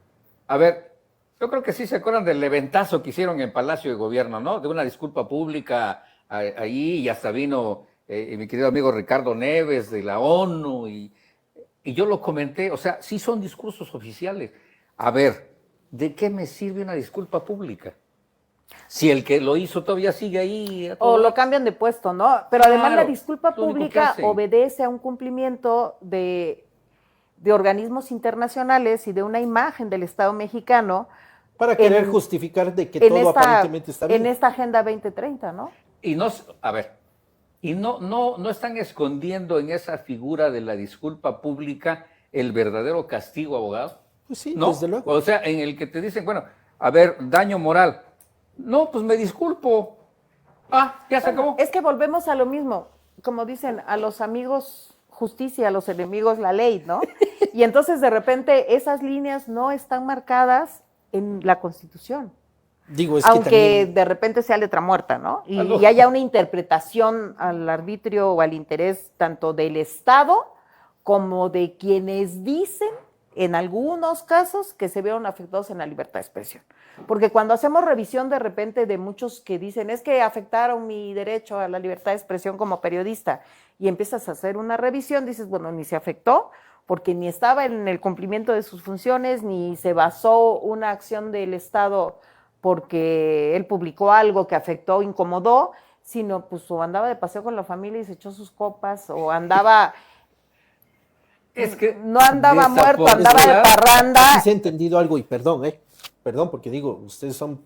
A ver, yo creo que sí se acuerdan del eventazo que hicieron en Palacio de Gobierno, ¿no? De una disculpa pública ahí, y hasta vino mi querido amigo Ricardo Neves de la ONU, y yo lo comenté. O sea, sí son discursos oficiales. A ver, ¿de qué me sirve una disculpa pública? Si el que lo hizo todavía sigue ahí. O lo cambian de puesto, ¿no? Pero además la disculpa pública obedece a un cumplimiento de organismos internacionales y de una imagen del Estado mexicano. Para querer justificar de que todo aparentemente está bien. En esta Agenda 2030, ¿no? Y no, a ver, y no están escondiendo en esa figura de la disculpa pública el verdadero castigo, abogado. Pues sí, ¿no? desde luego. O sea, en el que te dicen, bueno, a ver, daño moral. No, pues me disculpo. Ya se acabó. Es que volvemos a lo mismo, como dicen, a los amigos justicia, a los enemigos la ley, ¿no? Y entonces de repente esas líneas no están marcadas en la Constitución. Digo, es aunque que también... de repente sea letra muerta, ¿no? Y haya una interpretación al arbitrio o al interés tanto del Estado como de quienes dicen, en algunos casos, que se vieron afectados en la libertad de expresión. Porque cuando hacemos revisión de repente de muchos que dicen, es que afectaron mi derecho a la libertad de expresión como periodista, y empiezas a hacer una revisión, dices, bueno, ni se afectó, porque ni estaba en el cumplimiento de sus funciones, ni se basó una acción del Estado porque él publicó algo que afectó, incomodó, sino pues o andaba de paseo con la familia y se echó sus copas, o andaba... Es que no andaba muerto, andaba de parranda. Sí se ha entendido algo, y perdón, perdón, porque digo, ustedes son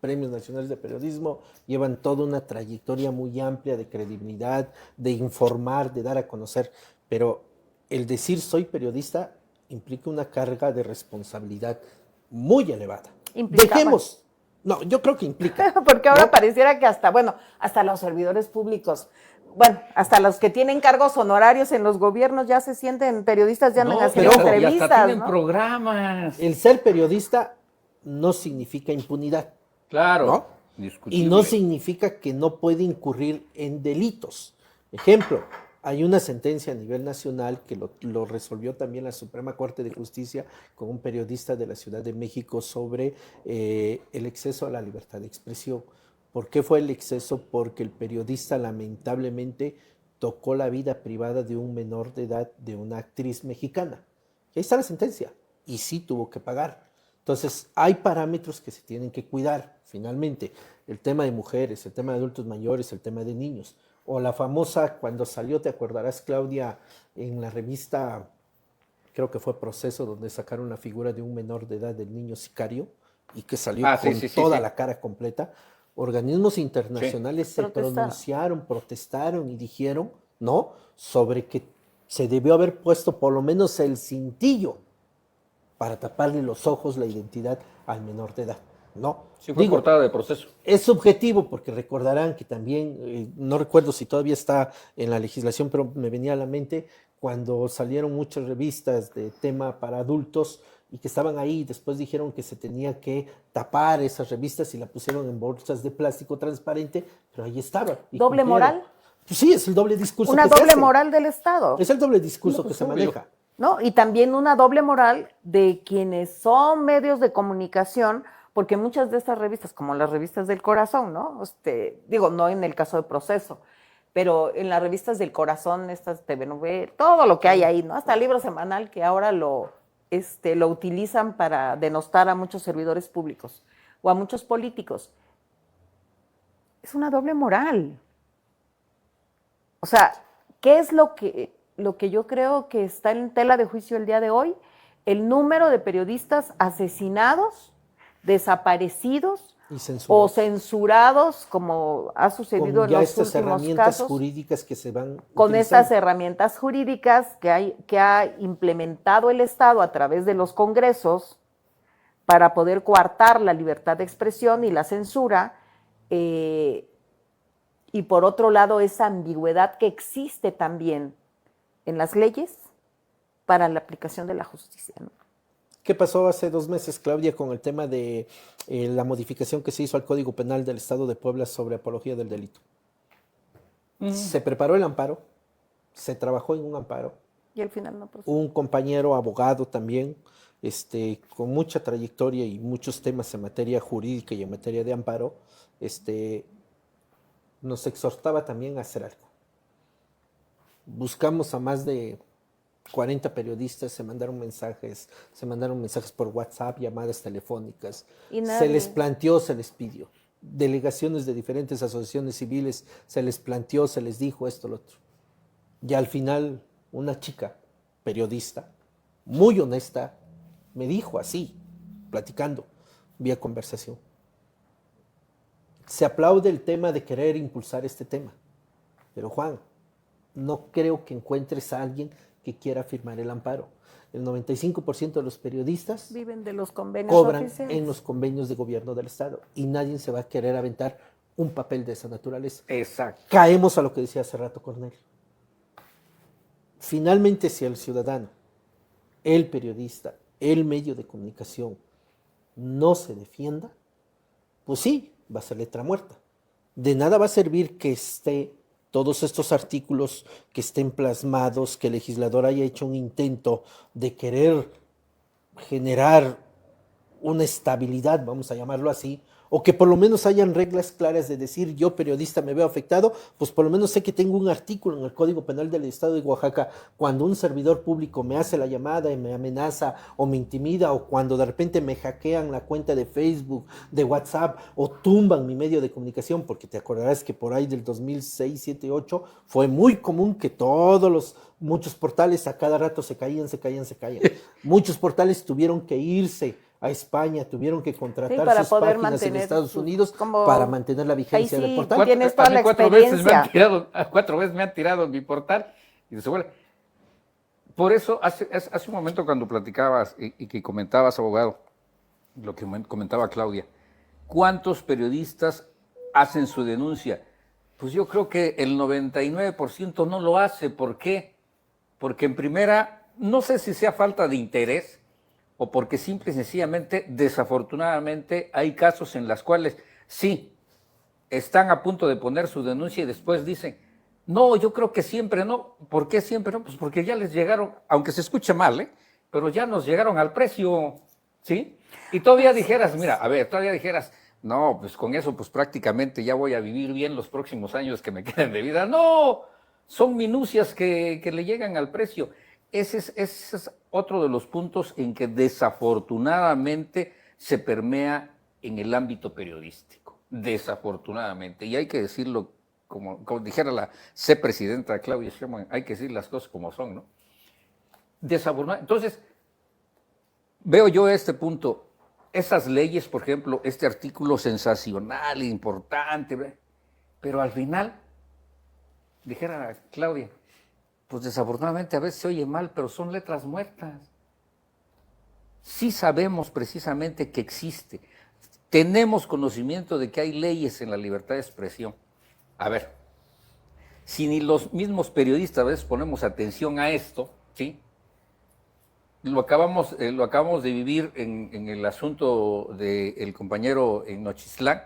premios nacionales de periodismo, llevan toda una trayectoria muy amplia de credibilidad, de informar, de dar a conocer, pero el decir soy periodista implica una carga de responsabilidad muy elevada. Dejemos. No, yo creo que implica. Porque ahora pareciera que hasta los servidores públicos, hasta los que tienen cargos honorarios en los gobiernos ya se sienten periodistas, ya andan haciendo entrevistas. Y hasta tienen programas. El ser periodista no significa impunidad. Claro. ¿No? Y no significa que no puede incurrir en delitos. Ejemplo, hay una sentencia a nivel nacional que lo resolvió también la Suprema Corte de Justicia con un periodista de la Ciudad de México sobre el exceso a la libertad de expresión. ¿Por qué fue el exceso? Porque el periodista lamentablemente tocó la vida privada de un menor de edad de una actriz mexicana. Y ahí está la sentencia. Y sí tuvo que pagar. Entonces, hay parámetros que se tienen que cuidar, finalmente. El tema de mujeres, el tema de adultos mayores, el tema de niños. O la famosa, cuando salió, te acordarás, Claudia, en la revista, creo que fue Proceso, donde sacaron la figura de un menor de edad del niño sicario, y que salió con toda la cara completa. Organismos internacionales se pronunciaron, protestaron y dijeron, ¿no?, sobre que se debió haber puesto por lo menos el cintillo para taparle los ojos, la identidad al menor de edad, ¿no? Sí, fue cortada de Proceso. Es subjetivo, porque recordarán que también, no recuerdo si todavía está en la legislación, pero me venía a la mente cuando salieron muchas revistas de tema para adultos y que estaban ahí, después dijeron que se tenía que tapar esas revistas y la pusieron en bolsas de plástico transparente, pero ahí estaba. ¿Doble cumplieron. moral? Pues sí, es el doble discurso. Una doble moral del Estado. Es el doble discurso que se maneja. ¿no? Y también una doble moral de quienes son medios de comunicación, porque muchas de estas revistas, como las revistas del corazón, ¿no? Digo, no en el caso de Proceso, pero en las revistas del corazón, estas TV Novelas, todo lo que hay ahí, ¿no? Hasta el libro semanal que ahora lo utilizan para denostar a muchos servidores públicos o a muchos políticos. Es una doble moral. O sea, ¿qué es lo que yo creo que está en tela de juicio el día de hoy? El número de periodistas asesinados, desaparecidos o censurados, como ha sucedido en los últimos herramientas casos, jurídicas que se van con utilizando. estas herramientas jurídicas que ha implementado el Estado a través de los congresos para poder coartar la libertad de expresión y la censura, y por otro lado esa ambigüedad que existe también en las leyes para la aplicación de la justicia, ¿no? ¿Qué pasó hace 2 meses, Claudia, con el tema de la modificación que se hizo al Código Penal del Estado de Puebla sobre apología del delito? Se preparó el amparo, se trabajó en un amparo. Y al final no procedió. Un compañero abogado también, con mucha trayectoria y muchos temas en materia jurídica y en materia de amparo, nos exhortaba también a hacer algo. Buscamos a más de 40 periodistas, se mandaron mensajes por WhatsApp, llamadas telefónicas. Se les planteó, se les pidió. Delegaciones de diferentes asociaciones civiles, se les planteó, se les dijo esto, lo otro. Y al final, una chica periodista, muy honesta, me dijo así, platicando, vía conversación. Se aplaude el tema de querer impulsar este tema, pero Juan, no creo que encuentres a alguien que quiera firmar el amparo. El 95% de los periodistas viven de los convenios cobran oficiales en los convenios de gobierno del Estado y nadie se va a querer aventar un papel de esa naturaleza. Exacto. Caemos a lo que decía hace rato Cornelio. Finalmente, si el ciudadano, el periodista, el medio de comunicación no se defienda, pues sí, va a ser letra muerta. De nada va a servir que esté todos estos artículos, que estén plasmados, que el legislador haya hecho un intento de querer generar una estabilidad, vamos a llamarlo así, o que por lo menos hayan reglas claras de decir, yo periodista me veo afectado, pues por lo menos sé que tengo un artículo en el Código Penal del Estado de Oaxaca, cuando un servidor público me hace la llamada y me amenaza o me intimida, o cuando de repente me hackean la cuenta de Facebook, de WhatsApp, o tumban mi medio de comunicación, porque te acordarás que por ahí del 2006, 7, 8, fue muy común que muchos portales a cada rato se caían. Muchos portales tuvieron que irse a España, tuvieron que contratar para sus poder páginas en Estados Unidos como, para mantener la vigencia ahí sí, del portal. Tienes toda la experiencia. 4 veces me han tirado en mi portal y se vuelve. Por eso, hace un momento cuando platicabas y que comentabas, abogado, lo que comentaba Claudia, ¿cuántos periodistas hacen su denuncia? Pues yo creo que el 99% no lo hace. ¿Por qué? Porque en primera, no sé si sea falta de interés, o porque simple y sencillamente, desafortunadamente, hay casos en los cuales sí, están a punto de poner su denuncia y después dicen, no, yo creo que siempre no. ¿Por qué siempre no? Pues porque ya les llegaron, aunque se escuche mal, pero ya nos llegaron al precio, ¿sí? Y todavía dijeras, no, pues con eso pues prácticamente ya voy a vivir bien los próximos años que me queden de vida. No, son minucias que le llegan al precio. Ese es otro de los puntos en que desafortunadamente se permea en el ámbito periodístico, desafortunadamente, y hay que decirlo como dijera la presidenta Claudia Sheinbaum, hay que decir las cosas como son, ¿no? Desafortunadamente. Entonces, veo yo este punto, esas leyes, por ejemplo, este artículo sensacional, importante, pero al final, dijera Claudia, pues desafortunadamente a veces se oye mal, pero son letras muertas. Sí sabemos precisamente que existe. Tenemos conocimiento de que hay leyes en la libertad de expresión. A ver, si ni los mismos periodistas a veces ponemos atención a esto, ¿sí? Lo acabamos de vivir en el asunto del compañero en Nochistlán,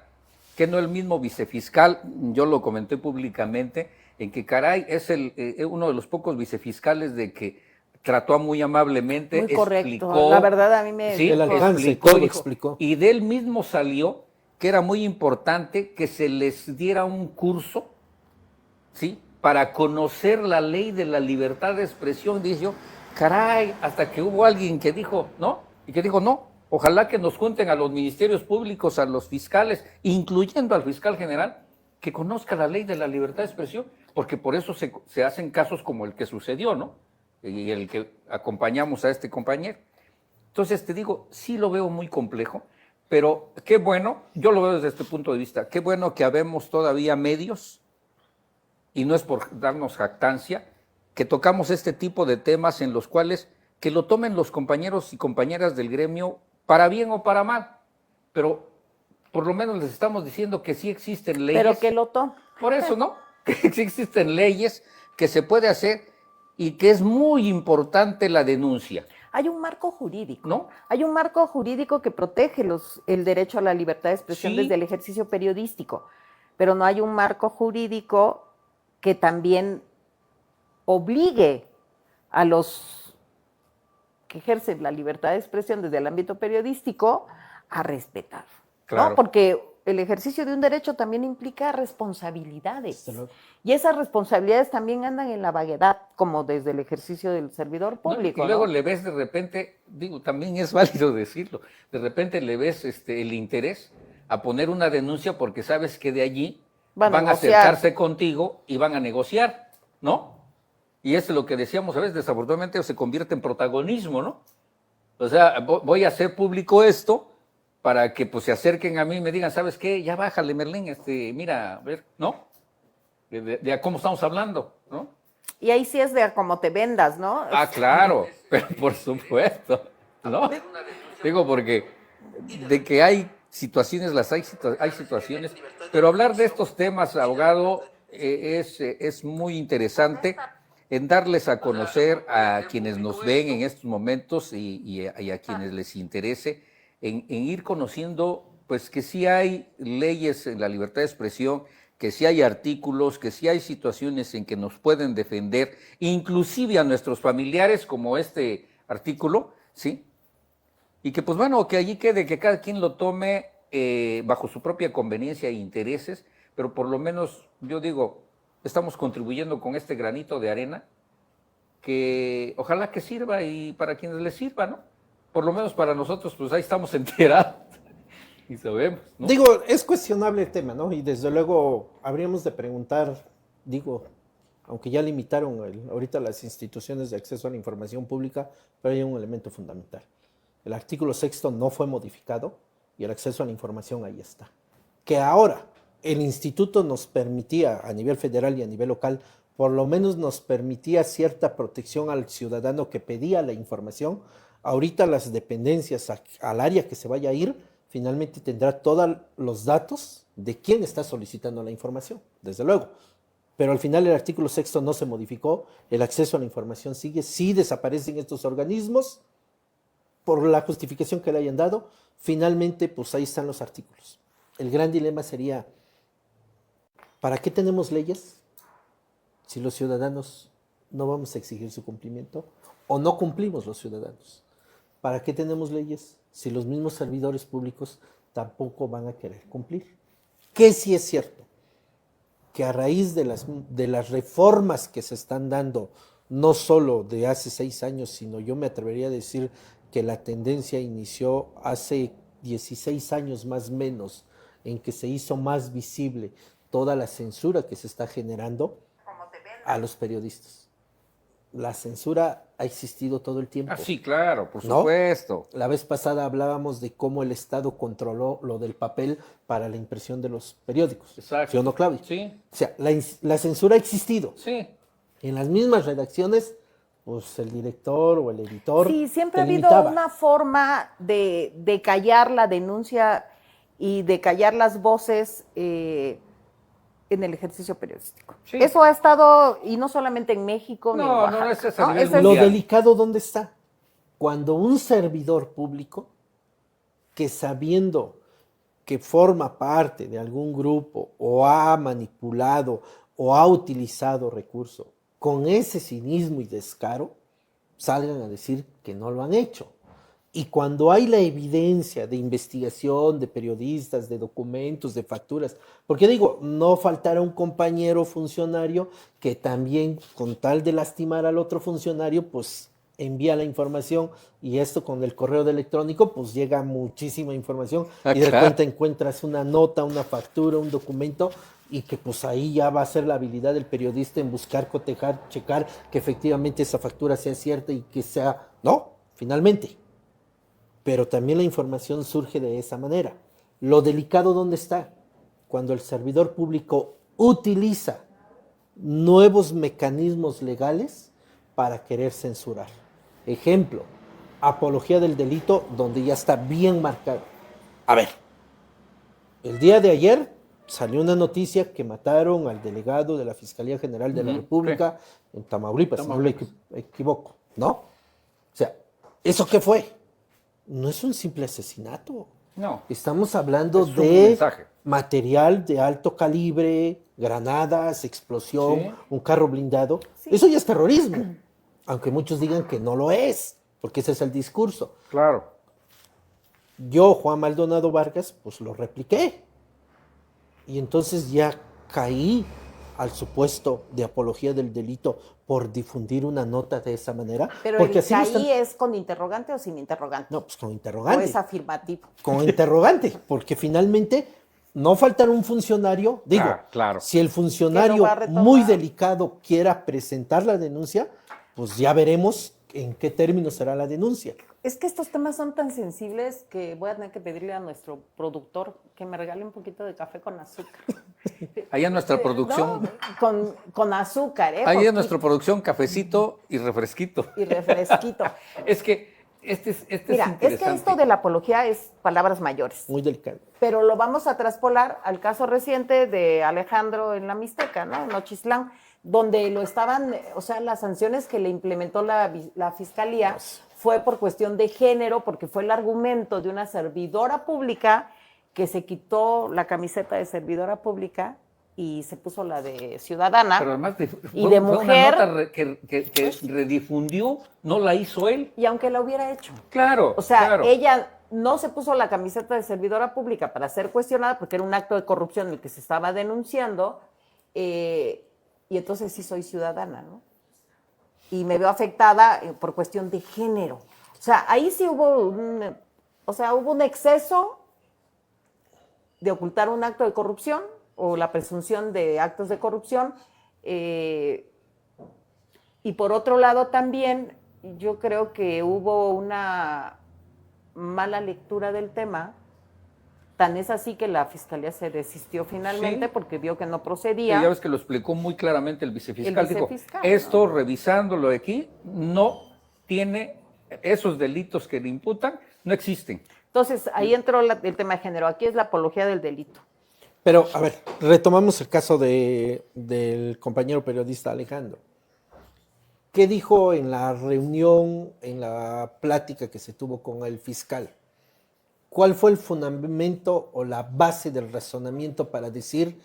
que no el mismo vicefiscal, yo lo comenté públicamente, en que caray, es uno de los pocos vicefiscales de que trató muy amablemente, Muy correcto. explicó. La verdad a mí me... Sí, El alcance, todo explicó. Y de él mismo salió que era muy importante que se les diera un curso, ¿sí? Para conocer la ley de la libertad de expresión. Dije yo, caray, hasta que hubo alguien que dijo, ¿no? Y que dijo, no, ojalá que nos junten a los ministerios públicos, a los fiscales, incluyendo al fiscal general, que conozca la ley de la libertad de expresión, porque por eso se hacen casos como el que sucedió, ¿no? Y el que acompañamos a este compañero. Entonces te digo, sí lo veo muy complejo, pero qué bueno, yo lo veo desde este punto de vista, qué bueno que habemos todavía medios, y no es por darnos jactancia, que tocamos este tipo de temas en los cuales que lo tomen los compañeros y compañeras del gremio para bien o para mal, pero por lo menos les estamos diciendo que sí existen leyes. Pero que lo tomen. Por eso, ¿no? Que sí existen leyes que se puede hacer y que es muy importante la denuncia. Hay un marco jurídico, ¿no? Hay un marco jurídico que protege el derecho a la libertad de expresión Sí. desde el ejercicio periodístico, pero no hay un marco jurídico que también obligue a los que ejercen la libertad de expresión desde el ámbito periodístico a respetar, Claro. ¿no? Porque el ejercicio de un derecho también implica responsabilidades. Desde luego. Y esas responsabilidades también andan en la vaguedad, como desde el ejercicio del servidor público. ¿No? Y luego ¿no? le ves de repente, digo, también es válido decirlo, de repente le ves el interés a poner una denuncia porque sabes que de allí van a negociar. acercarse contigo y van a negociar, ¿no? Y es lo que decíamos a veces, desafortunadamente se convierte en protagonismo, ¿no? O sea, voy a hacer público esto para que pues se acerquen a mí y me digan, ¿sabes qué? Ya bájale, Merlín, mira, a ver, ¿no? De cómo estamos hablando, ¿no? Y ahí sí es de cómo te vendas, ¿no? Ah, claro, pero por supuesto, ¿no? Digo, porque de que hay situaciones, hay situaciones, pero hablar de estos temas, abogado, es muy interesante en darles a conocer a quienes nos ven en estos momentos y a quienes les interese, en ir conociendo, pues que sí hay leyes en la libertad de expresión, que sí hay artículos, que sí hay situaciones en que nos pueden defender, inclusive a nuestros familiares, como este artículo, ¿sí? Y que pues bueno, que allí quede, que cada quien lo tome bajo su propia conveniencia e intereses, pero por lo menos, yo digo, estamos contribuyendo con este granito de arena, que ojalá que sirva y para quienes les sirva, ¿no? Por lo menos para nosotros, pues ahí estamos enterados. Y sabemos, ¿no? Digo, es cuestionable el tema, ¿no? Y desde luego habríamos de preguntar, digo, aunque ya limitaron ahorita las instituciones de acceso a la información pública, pero hay un elemento fundamental. El artículo 6º no fue modificado y el acceso a la información ahí está. Que ahora el instituto nos permitía, a nivel federal y a nivel local, por lo menos nos permitía cierta protección al ciudadano que pedía la información. Ahorita las dependencias al área que se vaya a ir, finalmente tendrá todos los datos de quién está solicitando la información, desde luego. Pero al final el artículo 6º no se modificó, el acceso a la información sigue, sí desaparecen estos organismos, por la justificación que le hayan dado, finalmente pues ahí están los artículos. El gran dilema sería, ¿para qué tenemos leyes si los ciudadanos no vamos a exigir su cumplimiento o no cumplimos los ciudadanos? ¿Para qué tenemos leyes si los mismos servidores públicos tampoco van a querer cumplir? Que sí es cierto, que a raíz de las reformas que se están dando, no solo de hace 6 años, sino yo me atrevería a decir que la tendencia inició hace 16 años más o menos, en que se hizo más visible toda la censura que se está generando a los periodistas. La censura ha existido todo el tiempo. Ah, sí, claro, por ¿no? supuesto. La vez pasada hablábamos de cómo el Estado controló lo del papel para la impresión de los periódicos. Exacto. ¿Sí o no, Claudio? Sí. O sea, la censura ha existido. Sí. En las mismas redacciones, pues el director o el editor. Sí, siempre ha te habido limitaba. una forma de callar la denuncia y de callar las voces en el ejercicio periodístico. Sí. Eso ha estado, y no solamente en México, ni en No, Oaxaca. no, ese es a nivel Ese es- Lo mundial. delicado, ¿dónde está? Cuando un servidor público que sabiendo que forma parte de algún grupo o ha manipulado o ha utilizado recursos con ese cinismo y descaro, salgan a decir que no lo han hecho. Y cuando hay la evidencia de investigación, de periodistas, de documentos, de facturas, porque digo, no faltará un compañero funcionario que también, con tal de lastimar al otro funcionario, pues envía la información, y esto con el correo electrónico, pues llega muchísima información, y de claro. repente encuentras una nota, una factura, un documento, y que pues ahí ya va a ser la habilidad del periodista en buscar, cotejar, checar que efectivamente esa factura sea cierta y que sea, no, finalmente. Pero también la información surge de esa manera. Lo delicado, ¿dónde está? Cuando el servidor público utiliza nuevos mecanismos legales para querer censurar. Ejemplo, apología del delito, donde ya está bien marcado. A ver, el día de ayer salió una noticia que mataron al delegado de la Fiscalía General de la República en Tamaulipas, si no me equivoco, ¿no? O sea, ¿eso qué fue? No es un simple asesinato. No. Estamos hablando Es un de mensaje. material de alto calibre, granadas, explosión, Sí. un carro blindado. Sí. Eso ya es terrorismo. Aunque muchos digan que no lo es, porque ese es el discurso. Claro. Yo, Juan Maldonado Vargas, pues lo repliqué. Y entonces ya caí al supuesto de apología del delito por difundir una nota de esa manera. Pero porque el así lo caí están... es con interrogante o sin interrogante. No, pues con O interrogante. es afirmativo. Con interrogante, porque finalmente no faltará un funcionario, digo, Claro. si el Que funcionario lo va a retomar. muy delicado quiera presentar la denuncia, pues ya veremos en qué términos será la denuncia. Es que estos temas son tan sensibles que voy a tener que pedirle a nuestro productor que me regale un poquito de café con azúcar. Allá en nuestra producción, ¿No? Con azúcar, ¿eh? allá en nuestra producción, cafecito y refresquito. Y refresquito. Es que este Mira, es es que interesante. esto de la apología es palabras mayores. Muy delicado. Pero lo vamos a traspolar al caso reciente de Alejandro en la Mixteca, ¿no? En Ochislán, donde lo estaban, o sea, las sanciones que le implementó la Fiscalía fue por cuestión de género, porque fue el argumento de una servidora pública que se quitó la camiseta de servidora pública y se puso la de ciudadana. Pero además y de fue mujer. una nota que redifundió, no la hizo él. Y aunque la hubiera hecho. Claro. O sea, claro. ella no se puso la camiseta de servidora pública para ser cuestionada porque era un acto de corrupción el que se estaba denunciando, y entonces sí soy ciudadana, ¿no? Y me veo afectada por cuestión de género. O sea, ahí sí hubo un exceso de ocultar un acto de corrupción o la presunción de actos de corrupción. Y por otro lado también yo creo que hubo una mala lectura del tema. Tan es así que la Fiscalía se desistió finalmente porque vio que no procedía. Y ya ves que lo explicó muy claramente el vicefiscal. El vicefiscal, dijo, esto, revisándolo aquí, no tiene esos delitos que le imputan, no existen. Entonces, ahí entró el tema de género. Aquí es la apología del delito. Pero, a ver, retomamos el caso del compañero periodista Alejandro. ¿Qué dijo en la reunión, en la plática que se tuvo con el fiscal? ¿Cuál fue el fundamento o la base del razonamiento para decir,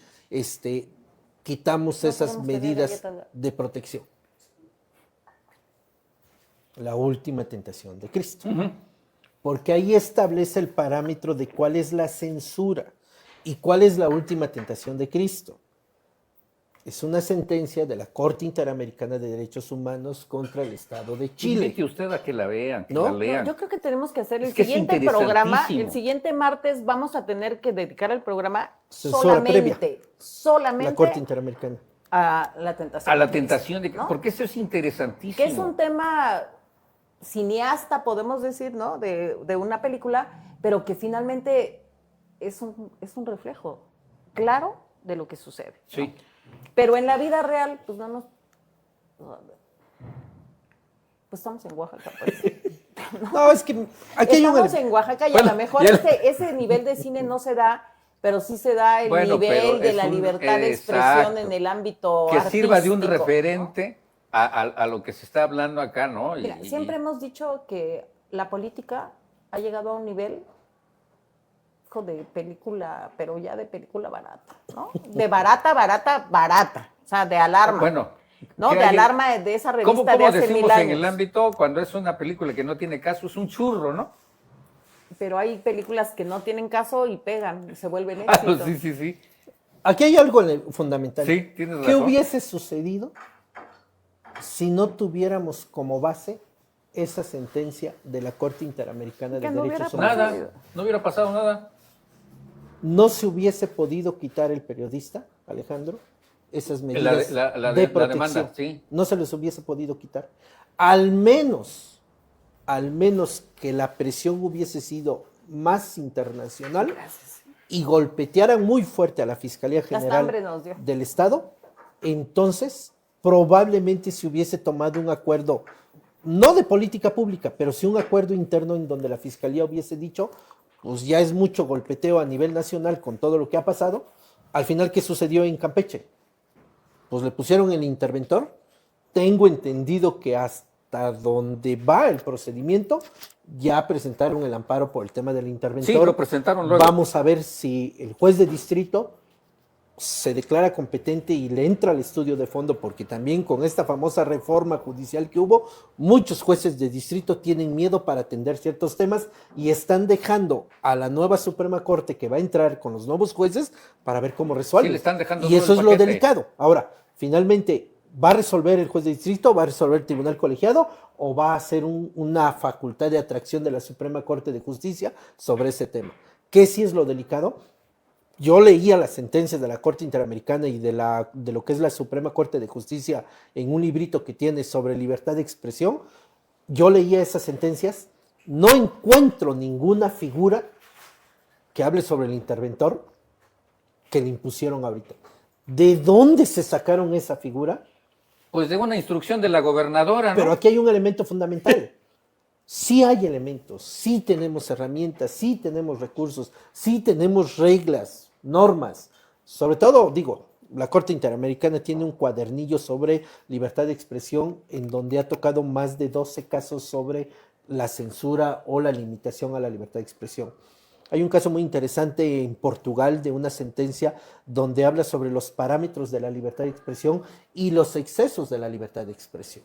quitamos esas medidas de protección? La última tentación de Cristo. Porque ahí establece el parámetro de cuál es la censura y cuál es la última tentación de Cristo. Es una sentencia de la Corte Interamericana de Derechos Humanos contra el Estado de Chile. Invite usted a que la vean, que ¿No? la lean. Yo creo que tenemos que hacer el que es siguiente programa. interesantísimo. El siguiente martes vamos a tener que dedicar el programa Censura previa. solamente La Corte Interamericana. a la tentación. A la de tentación de... ¿no? Porque eso es interesantísimo. Que es un tema cineasta, podemos decir, ¿no? De una película, pero que finalmente es un reflejo claro de lo que sucede. Sí. ¿no? Pero en la vida real, pues no nos... Pues estamos en Oaxaca, pues. No, es que aquí Estamos en Oaxaca y Bueno, a lo mejor ya- ese nivel de cine no se da, pero sí se da el Bueno, pero nivel de es la un- libertad de expresión exacto. en el ámbito Que sirva de un artístico, referente a lo que se está hablando acá, ¿no? ¿no? Mira, siempre hemos dicho que la política ha llegado a un nivel de película, pero ya de película barata, ¿no? De barata. O sea, de alarma. Bueno, No, ¿Qué de hay? alarma de esa revista ¿Cómo de hace decimos 1000 años. en el ámbito cuando es una película que no tiene caso? Es un churro, ¿no? Pero hay películas que no tienen caso y pegan, y se vuelven Claro, éxito. sí. Aquí hay algo fundamental. Sí, tienes ¿Qué razón. hubiese sucedido si no tuviéramos como base esa sentencia de la Corte Interamericana Que de no hubiera Derechos Humanos? Nada, no hubiera pasado nada. No se hubiese podido quitar el periodista, Alejandro, esas medidas La de protección. demanda, sí. No se les hubiese podido quitar. Al menos que la presión hubiese sido más internacional y golpetearan muy fuerte a la Fiscalía Hasta hambre General nos dio. del Estado, entonces probablemente se hubiese tomado un acuerdo, no de política pública, pero sí un acuerdo interno en donde la Fiscalía hubiese dicho, pues ya es mucho golpeteo a nivel nacional con todo lo que ha pasado. Al final, ¿qué sucedió en Campeche? Pues le pusieron el interventor. Tengo entendido que hasta donde va el procedimiento, ya presentaron el amparo por el tema del interventor. Sí, lo presentaron luego. Vamos a ver si el juez de distrito se declara competente y le entra al estudio de fondo, porque también con esta famosa reforma judicial que hubo, muchos jueces de distrito tienen miedo para atender ciertos temas y están dejando a la nueva Suprema Corte que va a entrar con los nuevos jueces para ver cómo resuelve. Sí, le están dejando y todo eso el es lo paquete. delicado. Ahora, finalmente, ¿va a resolver el juez de distrito? ¿Va a resolver el tribunal colegiado? ¿O va a ser una facultad de atracción de la Suprema Corte de Justicia sobre ese tema? ¿Qué sí es lo delicado? Yo leía las sentencias de la Corte Interamericana y de lo que es la Suprema Corte de Justicia en un librito que tiene sobre libertad de expresión. Yo leía esas sentencias, no encuentro ninguna figura que hable sobre el interventor que le impusieron ahorita. ¿De dónde se sacaron esa figura? Pues de una instrucción de la gobernadora, ¿no? Pero aquí hay un elemento fundamental. Sí hay elementos, sí tenemos herramientas, sí tenemos recursos, sí tenemos reglas, normas. Sobre todo, digo, la Corte Interamericana tiene un cuadernillo sobre libertad de expresión en donde ha tocado más de 12 casos sobre la censura o la limitación a la libertad de expresión. Hay un caso muy interesante en Portugal de una sentencia donde habla sobre los parámetros de la libertad de expresión y los excesos de la libertad de expresión.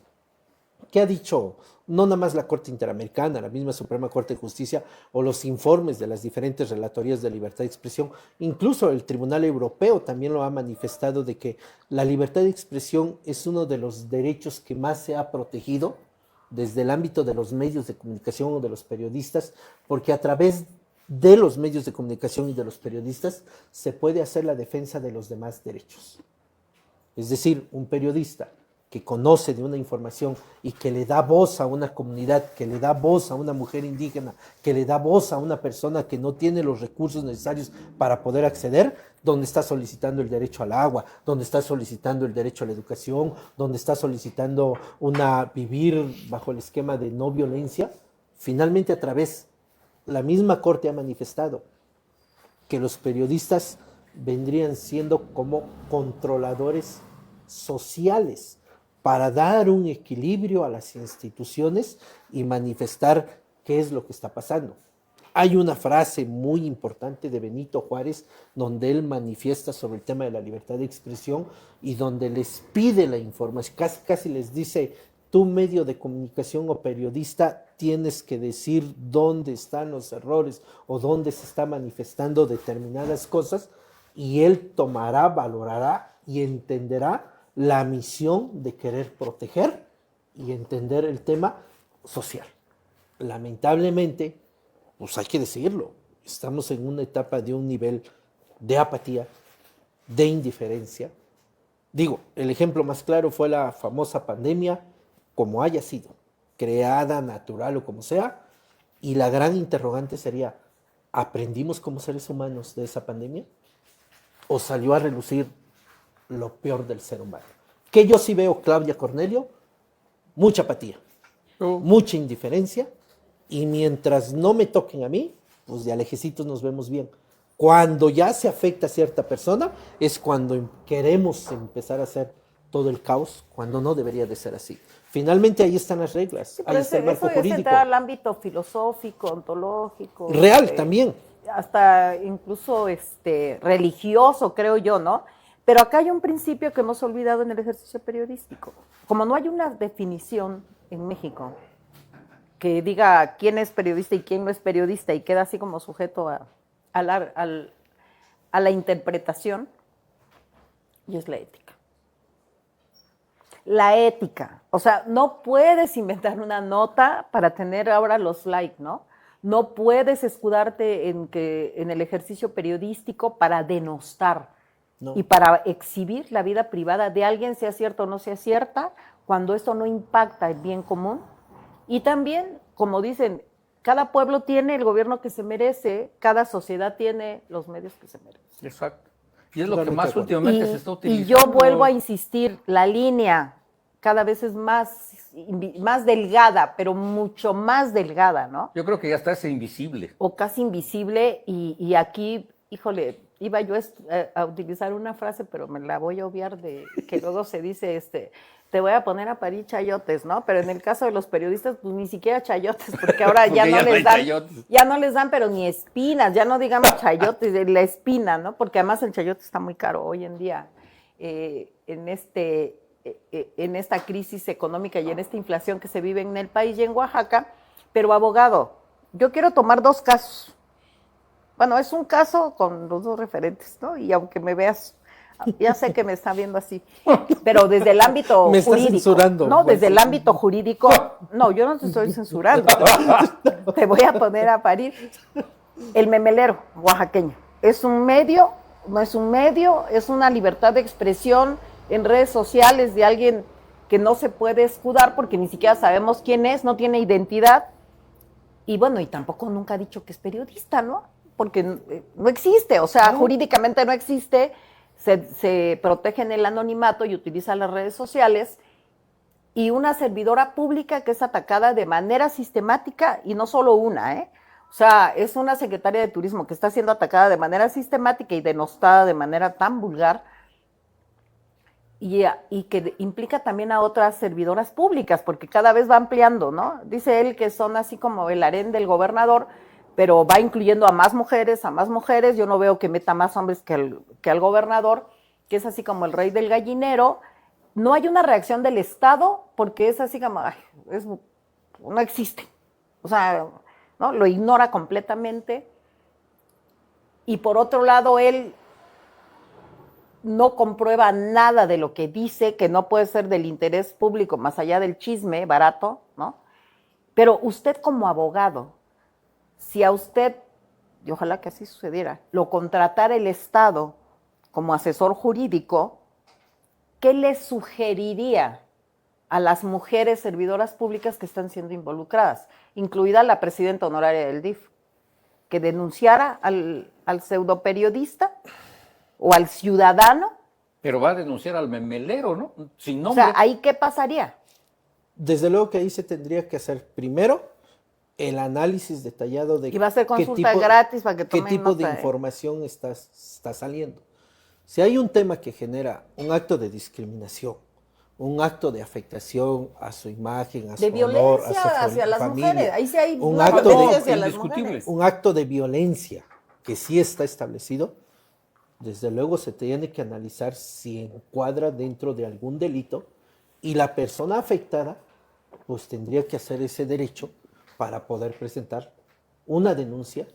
¿Qué ha dicho no nada más la Corte Interamericana, la misma Suprema Corte de Justicia o los informes de las diferentes relatorías de libertad de expresión? Incluso el Tribunal Europeo también lo ha manifestado, de que la libertad de expresión es uno de los derechos que más se ha protegido desde el ámbito de los medios de comunicación o de los periodistas, porque a través de los medios de comunicación y de los periodistas se puede hacer la defensa de los demás derechos. Es decir, un periodista que conoce de una información y que le da voz a una comunidad, que le da voz a una mujer indígena, que le da voz a una persona que no tiene los recursos necesarios para poder acceder, donde está solicitando el derecho al agua, donde está solicitando el derecho a la educación, donde está solicitando vivir bajo el esquema de no violencia, finalmente a través, la misma Corte ha manifestado que los periodistas vendrían siendo como controladores sociales para dar un equilibrio a las instituciones y manifestar qué es lo que está pasando. Hay una frase muy importante de Benito Juárez donde él manifiesta sobre el tema de la libertad de expresión y donde les pide la información, casi les dice: tú, medio de comunicación o periodista, tienes que decir dónde están los errores o dónde se está manifestando determinadas cosas, y él tomará, valorará y entenderá la misión de querer proteger y entender el tema social. Lamentablemente, pues hay que decirlo, estamos en una etapa de un nivel de apatía, de indiferencia. Digo, el ejemplo más claro fue la famosa pandemia, como haya sido, creada, natural o como sea, y la gran interrogante sería: ¿aprendimos como seres humanos de esa pandemia? ¿O salió a relucir lo peor del ser humano? Que yo sí veo, Claudia, Cornelio, mucha apatía, mucha indiferencia, y mientras no me toquen a mí, pues de alejecitos nos vemos bien. Cuando ya se afecta a cierta persona es cuando queremos empezar a hacer todo el caos, cuando no debería de ser así. Finalmente ahí están las reglas, Sí, ahí está el marco eso jurídico. es entrar al ámbito filosófico, ontológico. Real también. Hasta incluso religioso, creo yo, ¿no? Pero acá hay un principio que hemos olvidado en el ejercicio periodístico. Como no hay una definición en México que diga quién es periodista y quién no es periodista y queda así como sujeto a la interpretación, y es la ética. La ética. O sea, no puedes inventar una nota para tener ahora los likes, ¿no? No puedes escudarte en el ejercicio periodístico para denostar y para exhibir la vida privada de alguien, sea cierta o no sea cierta, cuando esto no impacta el bien común. Y también, como dicen, cada pueblo tiene el gobierno que se merece, cada sociedad tiene los medios que se merecen. Exacto. Y es lo que más últimamente se está utilizando. Y yo vuelvo a insistir, la línea cada vez es más delgada, pero mucho más delgada, ¿no? Yo creo que ya está ese invisible. O casi invisible, y aquí, híjole, iba yo a utilizar una frase, pero me la voy a obviar, de que luego se dice, te voy a poner a parir chayotes, ¿no? Pero en el caso de los periodistas, pues ni siquiera chayotes, porque ahora ya no les dan, ya no les dan, pero ni espinas, ya no digamos chayotes, la espina, ¿no? Porque además el chayote está muy caro hoy en día, en esta crisis económica y en esta inflación que se vive en el país y en Oaxaca. Pero abogado, yo quiero tomar dos casos. Bueno, es un caso con los dos referentes, ¿no? Y aunque me veas, ya sé que me está viendo así, pero desde el ámbito me jurídico. Está censurando. No, desde el ámbito jurídico, no, yo no te estoy censurando. Te voy a poner a parir. El memelero oaxaqueño. ¿Es un medio? ¿No es un medio? ¿Es una libertad de expresión en redes sociales de alguien que no se puede escudar porque ni siquiera sabemos quién es, no tiene identidad? Y bueno, y tampoco nunca ha dicho que es periodista, ¿no? Porque no existe, o sea, jurídicamente no existe, se protege en el anonimato y utiliza las redes sociales, y una servidora pública que es atacada de manera sistemática, y no solo una, o sea, es una secretaria de turismo que está siendo atacada de manera sistemática y denostada de manera tan vulgar, y que implica también a otras servidoras públicas, porque cada vez va ampliando, ¿no? Dice él que son así como el harén del gobernador, pero va incluyendo a más mujeres, yo no veo que meta más hombres que al gobernador, que es así como el rey del gallinero. No hay una reacción del Estado, porque es así como, no existe, o sea, ¿no? Lo ignora completamente. Y por otro lado, él no comprueba nada de lo que dice, que no puede ser del interés público, más allá del chisme barato, ¿no? Pero usted como abogado, si a usted, y ojalá que así sucediera, lo contratara el Estado como asesor jurídico, ¿qué le sugeriría a las mujeres servidoras públicas que están siendo involucradas, incluida la presidenta honoraria del DIF? ¿Que denunciara al pseudoperiodista o al ciudadano? Pero va a denunciar al memelero, ¿no? Sin nombre. O sea, ¿ahí qué pasaría? Desde luego que ahí se tendría que hacer primero el análisis detallado de y va a ser consulta gratis para que tomen qué tipo nota, de información está saliendo. Si hay un tema que genera un acto de discriminación, un acto de afectación a su imagen, a su honor, a su hacia las familia, mujeres, ahí sí hay un una acto violencia de, hacia las indiscutible. mujeres. un acto de violencia que sí está establecido, desde luego se tiene que analizar si encuadra dentro de algún delito, y la persona afectada pues tendría que hacer ese derecho para poder presentar una denuncia,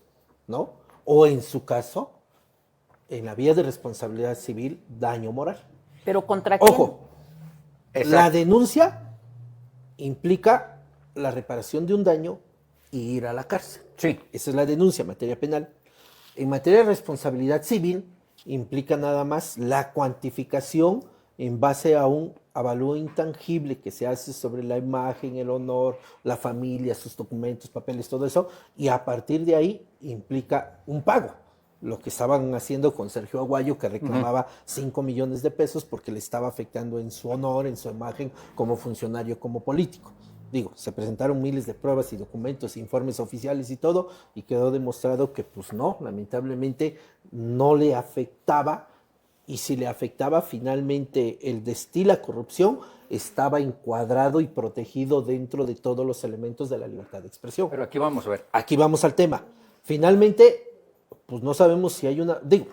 ¿no? O en su caso, en la vía de responsabilidad civil, daño moral. ¿Pero contra quién? Ojo, la denuncia implica la reparación de un daño y ir a la cárcel. Sí. Esa es la denuncia en materia penal. En materia de responsabilidad civil, implica nada más la cuantificación en base a un avalúo intangible que se hace sobre la imagen, el honor, la familia, sus documentos, papeles, todo eso, y a partir de ahí implica un pago. Lo que estaban haciendo con Sergio Aguayo, que reclamaba 5 millones de pesos porque le estaba afectando en su honor, en su imagen como funcionario, como político. Digo, se presentaron miles de pruebas y documentos, informes oficiales y todo, y quedó demostrado que pues no, lamentablemente no le afectaba, y si le afectaba finalmente el destila corrupción, estaba encuadrado y protegido dentro de todos los elementos de la libertad de expresión. Pero aquí vamos a ver. Aquí vamos al tema. Finalmente, pues no sabemos si hay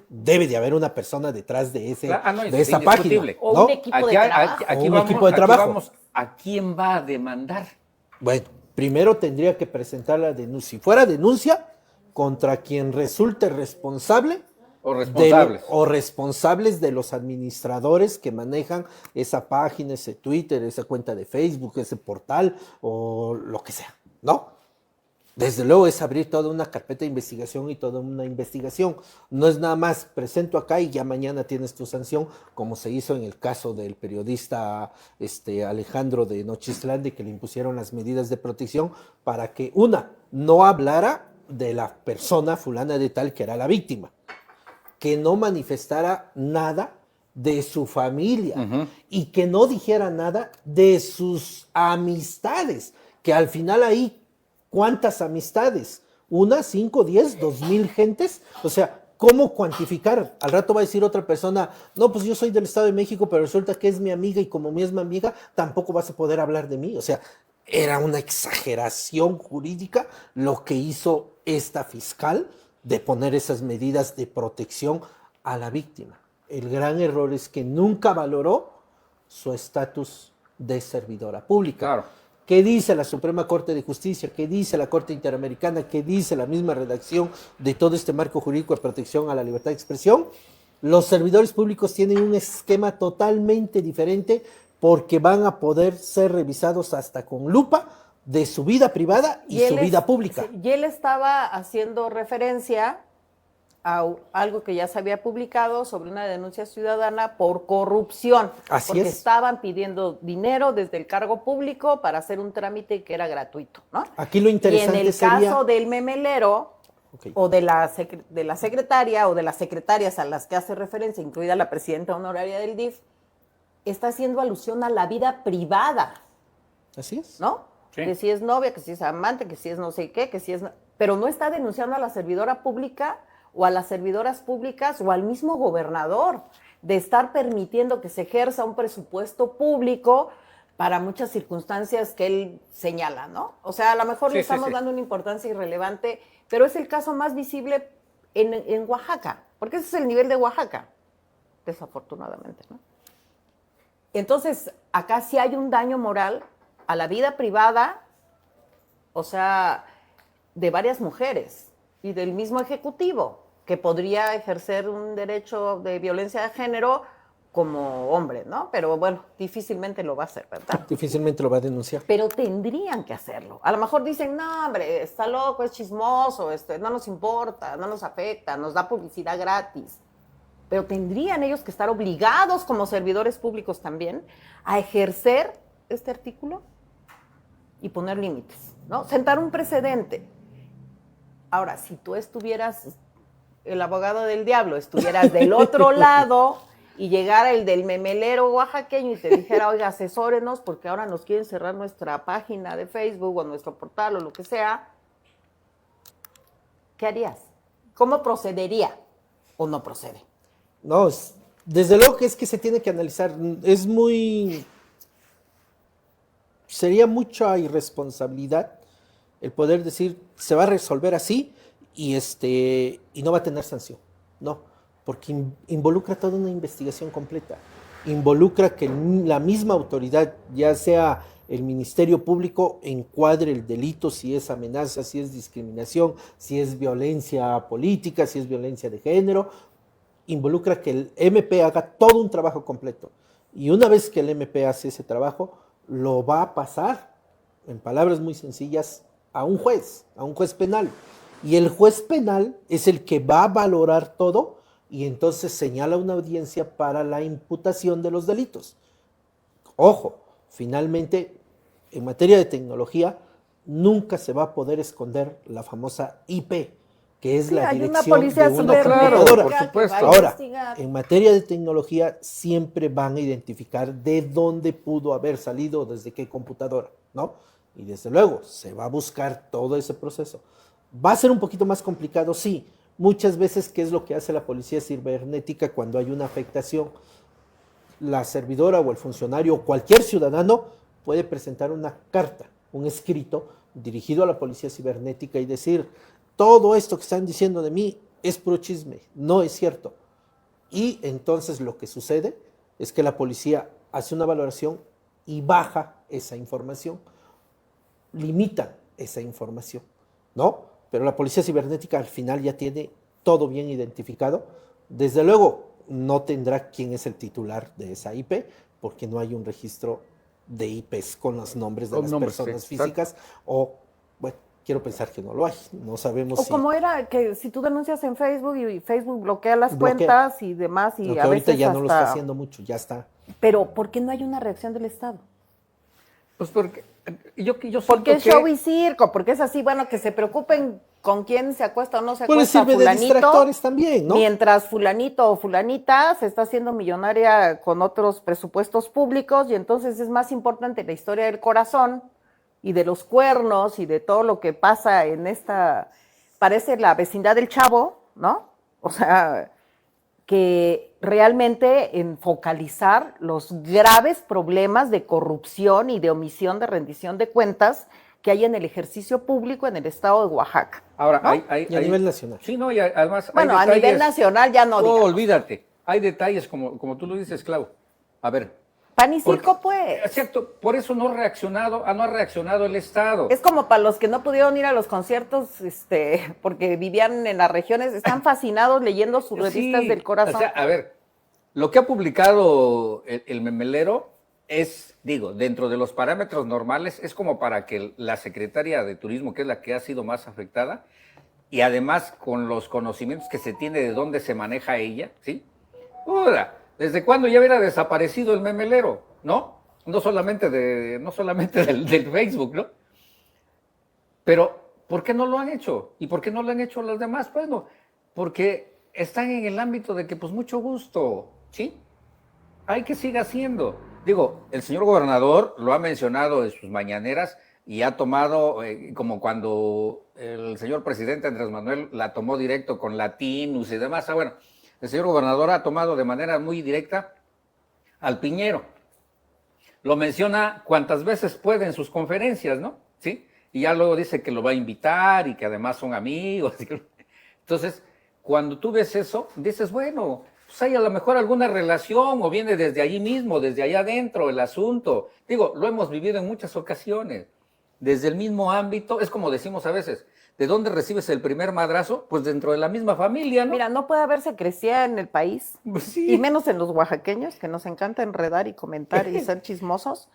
debe de haber una persona detrás de de esa página. O ¿no? un equipo de trabajo. Un equipo de trabajo. Vamos, ¿a quién va a demandar? Bueno, primero tendría que presentar la denuncia. Si fuera denuncia, contra quien resulte responsable O responsables. o responsables de los administradores que manejan esa página, ese Twitter, esa cuenta de Facebook, ese portal o lo que sea, ¿no? Desde luego es abrir toda una carpeta de investigación y toda una investigación. No es nada más presento acá y ya mañana tienes tu sanción, como se hizo en el caso del periodista Alejandro de Nochistlán, que le impusieron las medidas de protección para que, no hablara de la persona fulana de tal que era la víctima, que no manifestara nada de su familia y que no dijera nada de sus amistades, que al final ahí, ¿cuántas amistades? 1, 5, 10, 2,000 gentes. O sea, ¿cómo cuantificar? Al rato va a decir otra persona, no, pues yo soy del Estado de México, pero resulta que es mi amiga y como mi es mi amiga, tampoco vas a poder hablar de mí. O sea, era una exageración jurídica lo que hizo esta fiscal de poner esas medidas de protección a la víctima. El gran error es que nunca valoró su estatus de servidora pública. Claro. ¿Qué dice la Suprema Corte de Justicia? ¿Qué dice la Corte Interamericana? ¿Qué dice la misma redacción de todo este marco jurídico de protección a la libertad de expresión? Los servidores públicos tienen un esquema totalmente diferente porque van a poder ser revisados hasta con lupa de su vida privada y su vida pública. Sí, y él estaba haciendo referencia a algo que ya se había publicado sobre una denuncia ciudadana por corrupción. Así porque es. estaban pidiendo dinero desde el cargo público para hacer un trámite que era gratuito, ¿no? Aquí lo interesante y en el sería... caso del memelero, Okay. o de la secretaria o de las secretarias a las que hace referencia, incluida la presidenta honoraria del DIF, está haciendo alusión a la vida privada. Así es. ¿No? Sí. Que si es novia, que si es amante, que si es no sé qué, que si es... Pero no está denunciando a la servidora pública o a las servidoras públicas o al mismo gobernador de estar permitiendo que se ejerza un presupuesto público para muchas circunstancias que él señala, ¿no? O sea, a lo mejor le estamos dando una importancia irrelevante, pero es el caso más visible en Oaxaca, porque ese es el nivel de Oaxaca, desafortunadamente, ¿no? Entonces, acá sí hay un daño moral a la vida privada, o sea, de varias mujeres y del mismo ejecutivo, que podría ejercer un derecho de violencia de género como hombre, ¿no? Pero bueno, difícilmente lo va a hacer, ¿verdad? Difícilmente lo va a denunciar. Pero tendrían que hacerlo. A lo mejor dicen, no, hombre, está loco, es chismoso, no nos importa, no nos afecta, nos da publicidad gratis. Pero tendrían ellos que estar obligados como servidores públicos también a ejercer este artículo y poner límites, ¿no? Sentar un precedente. Ahora, si tú estuvieras, el abogado del diablo, estuvieras del otro lado y llegara el del memelero oaxaqueño y te dijera, oiga, asesórenos porque ahora nos quieren cerrar nuestra página de Facebook o nuestro portal o lo que sea, ¿qué harías? ¿Cómo procedería o no procede? No, desde luego que es que se tiene que analizar. Sería mucha irresponsabilidad el poder decir, se va a resolver así y no va a tener sanción. No, porque involucra toda una investigación completa. Involucra que la misma autoridad, ya sea el Ministerio Público, encuadre el delito, si es amenaza, si es discriminación, si es violencia política, si es violencia de género. Involucra que el MP haga todo un trabajo completo. Y una vez que el MP hace ese trabajo, lo va a pasar, en palabras muy sencillas, a un juez penal. Y el juez penal es el que va a valorar todo y entonces señala una audiencia para la imputación de los delitos. Ojo, finalmente, en materia de tecnología, nunca se va a poder esconder la famosa IP, que es la dirección de una computadora. Por supuesto. Ahora, en materia de tecnología siempre van a identificar de dónde pudo haber salido, desde qué computadora, ¿no? Y desde luego, se va a buscar todo ese proceso. ¿Va a ser un poquito más complicado? Sí. Muchas veces, ¿qué es lo que hace la policía cibernética cuando hay una afectación? La servidora o el funcionario o cualquier ciudadano puede presentar una carta, un escrito dirigido a la policía cibernética y decir, todo esto que están diciendo de mí es puro chisme, no es cierto. Y entonces lo que sucede es que la policía hace una valoración y baja esa información, limita esa información, ¿no? Pero la policía cibernética al final ya tiene todo bien identificado. Desde luego no tendrá quién es el titular de esa IP, porque no hay un registro de IPs con los nombres de las personas sí, físicas, o, bueno, quiero pensar que no lo hay, no sabemos O si... como era que si tú denuncias en Facebook y Facebook bloquea las Bloquea. cuentas y demás, Lo y que a ahorita veces ya no lo está hasta... haciendo mucho, ya está. Pero ¿por qué no hay una reacción del Estado? Pues porque yo Porque es siento show y circo, porque es así, bueno, que se preocupen con quién se acuesta o no se Pues les acuesta sirve de fulanito, distractores también, ¿no? mientras fulanito o fulanita se está haciendo millonaria con otros presupuestos públicos, y entonces es más importante la historia del corazón y de los cuernos y de todo lo que pasa en esta, parece la vecindad del Chavo, ¿no? O sea, que realmente en focalizar los graves problemas de corrupción y de omisión de rendición de cuentas que hay en el ejercicio público en el estado de Oaxaca. ahora, ¿no? Y a nivel nacional. Sí, no, y además Bueno, hay a detalles. nivel nacional ya no digamos. Olvídate, hay detalles como tú lo dices, Clau. A ver. Pan y circo, pues. Exacto, por eso no ha reaccionado el Estado. Es como para los que no pudieron ir a los conciertos, porque vivían en las regiones, están fascinados leyendo sus revistas Sí, del corazón. O sea, a ver, lo que ha publicado el memelero es, digo, dentro de los parámetros normales, es como para que la secretaria de Turismo, que es la que ha sido más afectada, y además con los conocimientos que se tiene de dónde se maneja ella, ¿sí? ¿Desde cuándo ya hubiera desaparecido el memelero? ¿No? No solamente del Facebook, ¿no? Pero, ¿por qué no lo han hecho? ¿Y por qué no lo han hecho los demás? Pues no, porque están en el ámbito de que, pues, mucho gusto, ¿sí? Hay que siga haciendo. Digo, el señor gobernador lo ha mencionado en sus mañaneras y ha tomado, como cuando el señor presidente Andrés Manuel la tomó directo con Latinus y demás. Bueno, el señor gobernador ha tomado de manera muy directa al Piñero. Lo menciona cuantas veces puede en sus conferencias, ¿no? ¿Sí? Y ya luego dice que lo va a invitar y que además son amigos. Entonces, cuando tú ves eso, dices, bueno, pues hay a lo mejor alguna relación o viene desde allí mismo, desde allá adentro el asunto. Digo, lo hemos vivido en muchas ocasiones. Desde el mismo ámbito, es como decimos a veces, ¿de dónde recibes el primer madrazo? Pues dentro de la misma familia, ¿no? Mira, no puede haber secrecía en el país, Pues sí. y menos en los oaxaqueños, que nos encanta enredar y comentar y ser chismosos.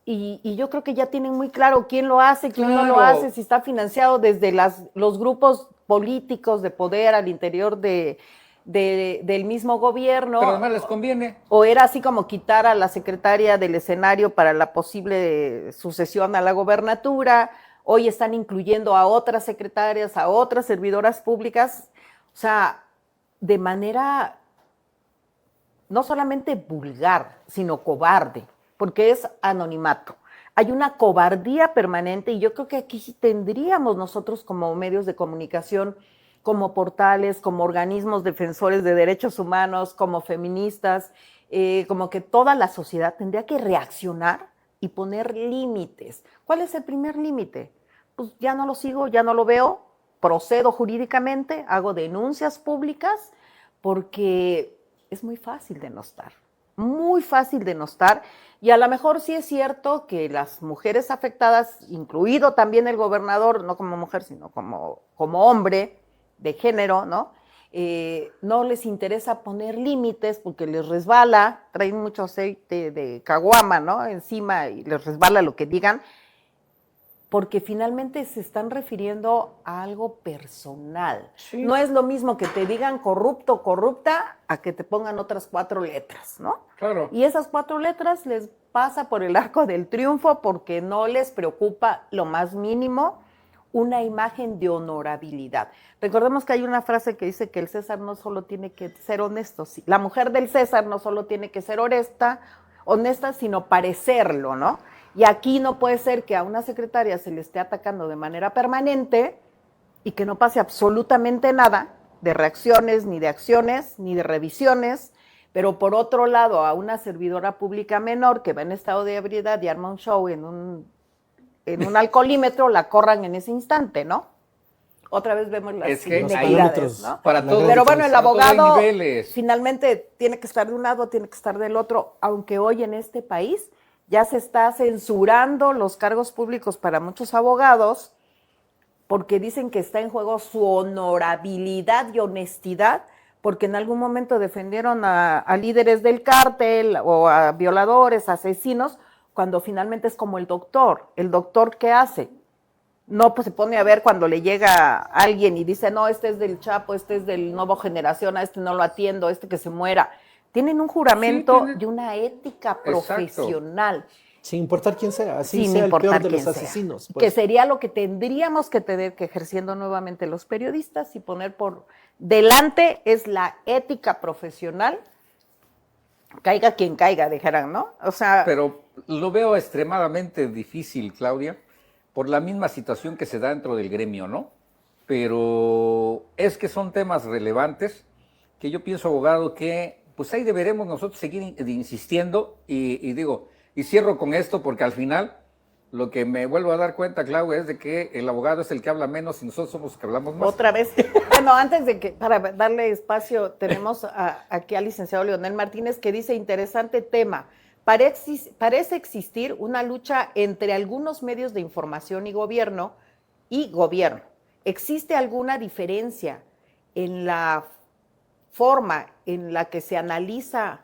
Y yo creo que ya tienen muy claro quién lo hace, quién no lo Claro. hace, si está financiado desde los grupos políticos de poder al interior del mismo gobierno. Pero además les conviene. O era así como quitar a la secretaria del escenario para la posible sucesión a la gobernatura. Hoy están incluyendo a otras secretarias, a otras servidoras públicas. O sea, de manera no solamente vulgar, sino cobarde, porque es anonimato. Hay una cobardía permanente y yo creo que aquí sí tendríamos nosotros como medios de comunicación, como portales, como organismos defensores de derechos humanos, como feministas, como que toda la sociedad tendría que reaccionar y poner límites. ¿Cuál es el primer límite? Pues ya no lo sigo, ya no lo veo, procedo jurídicamente, hago denuncias públicas, porque es muy fácil denostar, muy fácil denostar. Y a lo mejor sí es cierto que las mujeres afectadas, incluido también el gobernador, no como mujer, sino como hombre de género, ¿no? No les interesa poner límites porque les resbala, traen mucho aceite de caguama, ¿no? Encima y les resbala lo que digan, porque finalmente se están refiriendo a algo personal. Sí. No es lo mismo que te digan corrupto, corrupta, a que te pongan otras 4 letras, ¿no? Claro. Y esas 4 letras les pasa por el arco del triunfo porque no les preocupa lo más mínimo una imagen de honorabilidad. Recordemos que hay una frase que dice que el César no solo tiene que ser honesto, la mujer del César no solo tiene que ser honesta, sino parecerlo, ¿no? Y aquí no puede ser que a una secretaria se le esté atacando de manera permanente y que no pase absolutamente nada de reacciones, ni de acciones, ni de revisiones, pero por otro lado a una servidora pública menor que va en estado de ebriedad y arma un show en un alcoholímetro, la corran en ese instante, ¿no? otra vez vemos las Es que inequidades, ahí, ¿no? para todo, Pero bueno, el para todo hay abogado niveles. finalmente tiene que estar de un lado, tiene que estar del otro, aunque hoy en este país ya se está censurando los cargos públicos para muchos abogados porque dicen que está en juego su honorabilidad y honestidad, porque en algún momento defendieron a líderes del cártel o a violadores, asesinos, cuando finalmente es como el doctor. ¿El doctor qué hace? No, pues se pone a ver cuando le llega alguien y dice, no, este es del Chapo, este es del Nuevo Generación, a este no lo atiendo, a este que se muera. Tienen un juramento y una ética profesional. Sin importar quién sea, así sin sea el peor de quién los sea, asesinos. Pues. que sería lo que tendríamos que tener que ejerciendo nuevamente los periodistas y poner por delante es la ética profesional, caiga quien caiga, dijeran, ¿no? O sea, Pero lo veo extremadamente difícil, Claudia, por la misma situación que se da dentro del gremio, ¿no? Pero es que son temas relevantes que yo pienso, abogado, que pues ahí deberemos nosotros seguir insistiendo y digo, y cierro con esto porque al final lo que me vuelvo a dar cuenta, Claudia, es de que el abogado es el que habla menos y nosotros somos los que hablamos más. otra vez. Bueno, antes de que, para darle espacio, tenemos aquí al licenciado Leonel Martínez que dice, interesante tema, parece existir una lucha entre algunos medios de información y gobierno. ¿Existe alguna diferencia en la forma en la que se analiza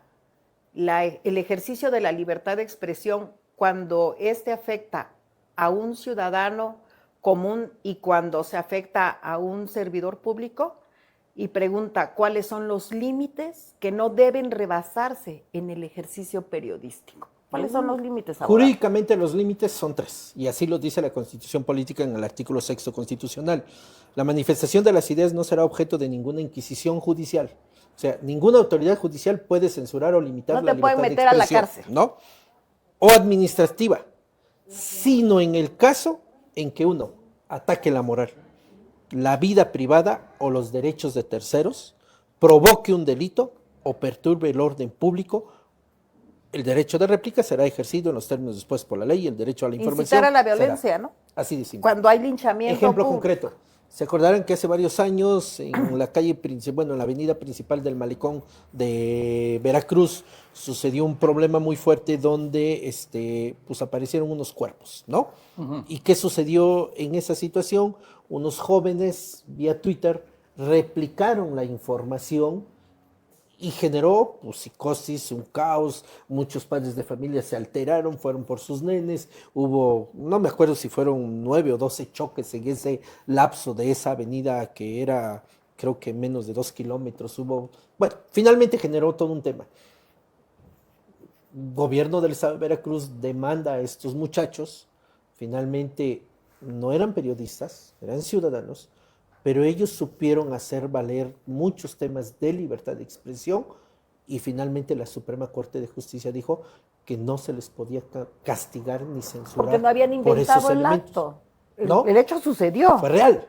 el ejercicio de la libertad de expresión cuando éste afecta a un ciudadano común y cuando se afecta a un servidor público? Y pregunta, ¿cuáles son los límites que no deben rebasarse en el ejercicio periodístico? ¿Cuáles son los límites, abogado? Jurídicamente los límites son 3, y así lo dice la Constitución Política en el artículo 6º constitucional. La manifestación de las ideas no será objeto de ninguna inquisición judicial. O sea, ninguna autoridad judicial puede censurar o limitar la libertad de expresión. No te pueden meter a la cárcel. ¿No? O administrativa, sino en el caso en que uno ataque la moral, la vida privada o los derechos de terceros, provoque un delito o perturbe el orden público. El derecho de réplica será ejercido en los términos dispuestos por la ley y el derecho a la información. Incitar a la violencia, será. ¿no? Así de simple. Cuando hay linchamiento. Ejemplo concreto. ¿Se acordarán que hace varios años en la calle, bueno, en la avenida principal del Malecón de Veracruz sucedió un problema muy fuerte donde pues aparecieron unos cuerpos, ¿no? Uh-huh. ¿Y qué sucedió en esa situación? Unos jóvenes vía Twitter replicaron la información y generó pues, psicosis, un caos, muchos padres de familia se alteraron, fueron por sus nenes, hubo, no me acuerdo si fueron 9 o 12 choques en ese lapso de esa avenida que era, creo que menos de 2 kilómetros, bueno, finalmente generó todo un tema. Gobierno del Estado de Veracruz demanda a estos muchachos, finalmente no eran periodistas, eran ciudadanos, pero ellos supieron hacer valer muchos temas de libertad de expresión y finalmente la Suprema Corte de Justicia dijo que no se les podía castigar ni censurar. Porque no habían inventado el acto. ¿No? El hecho sucedió. Fue real.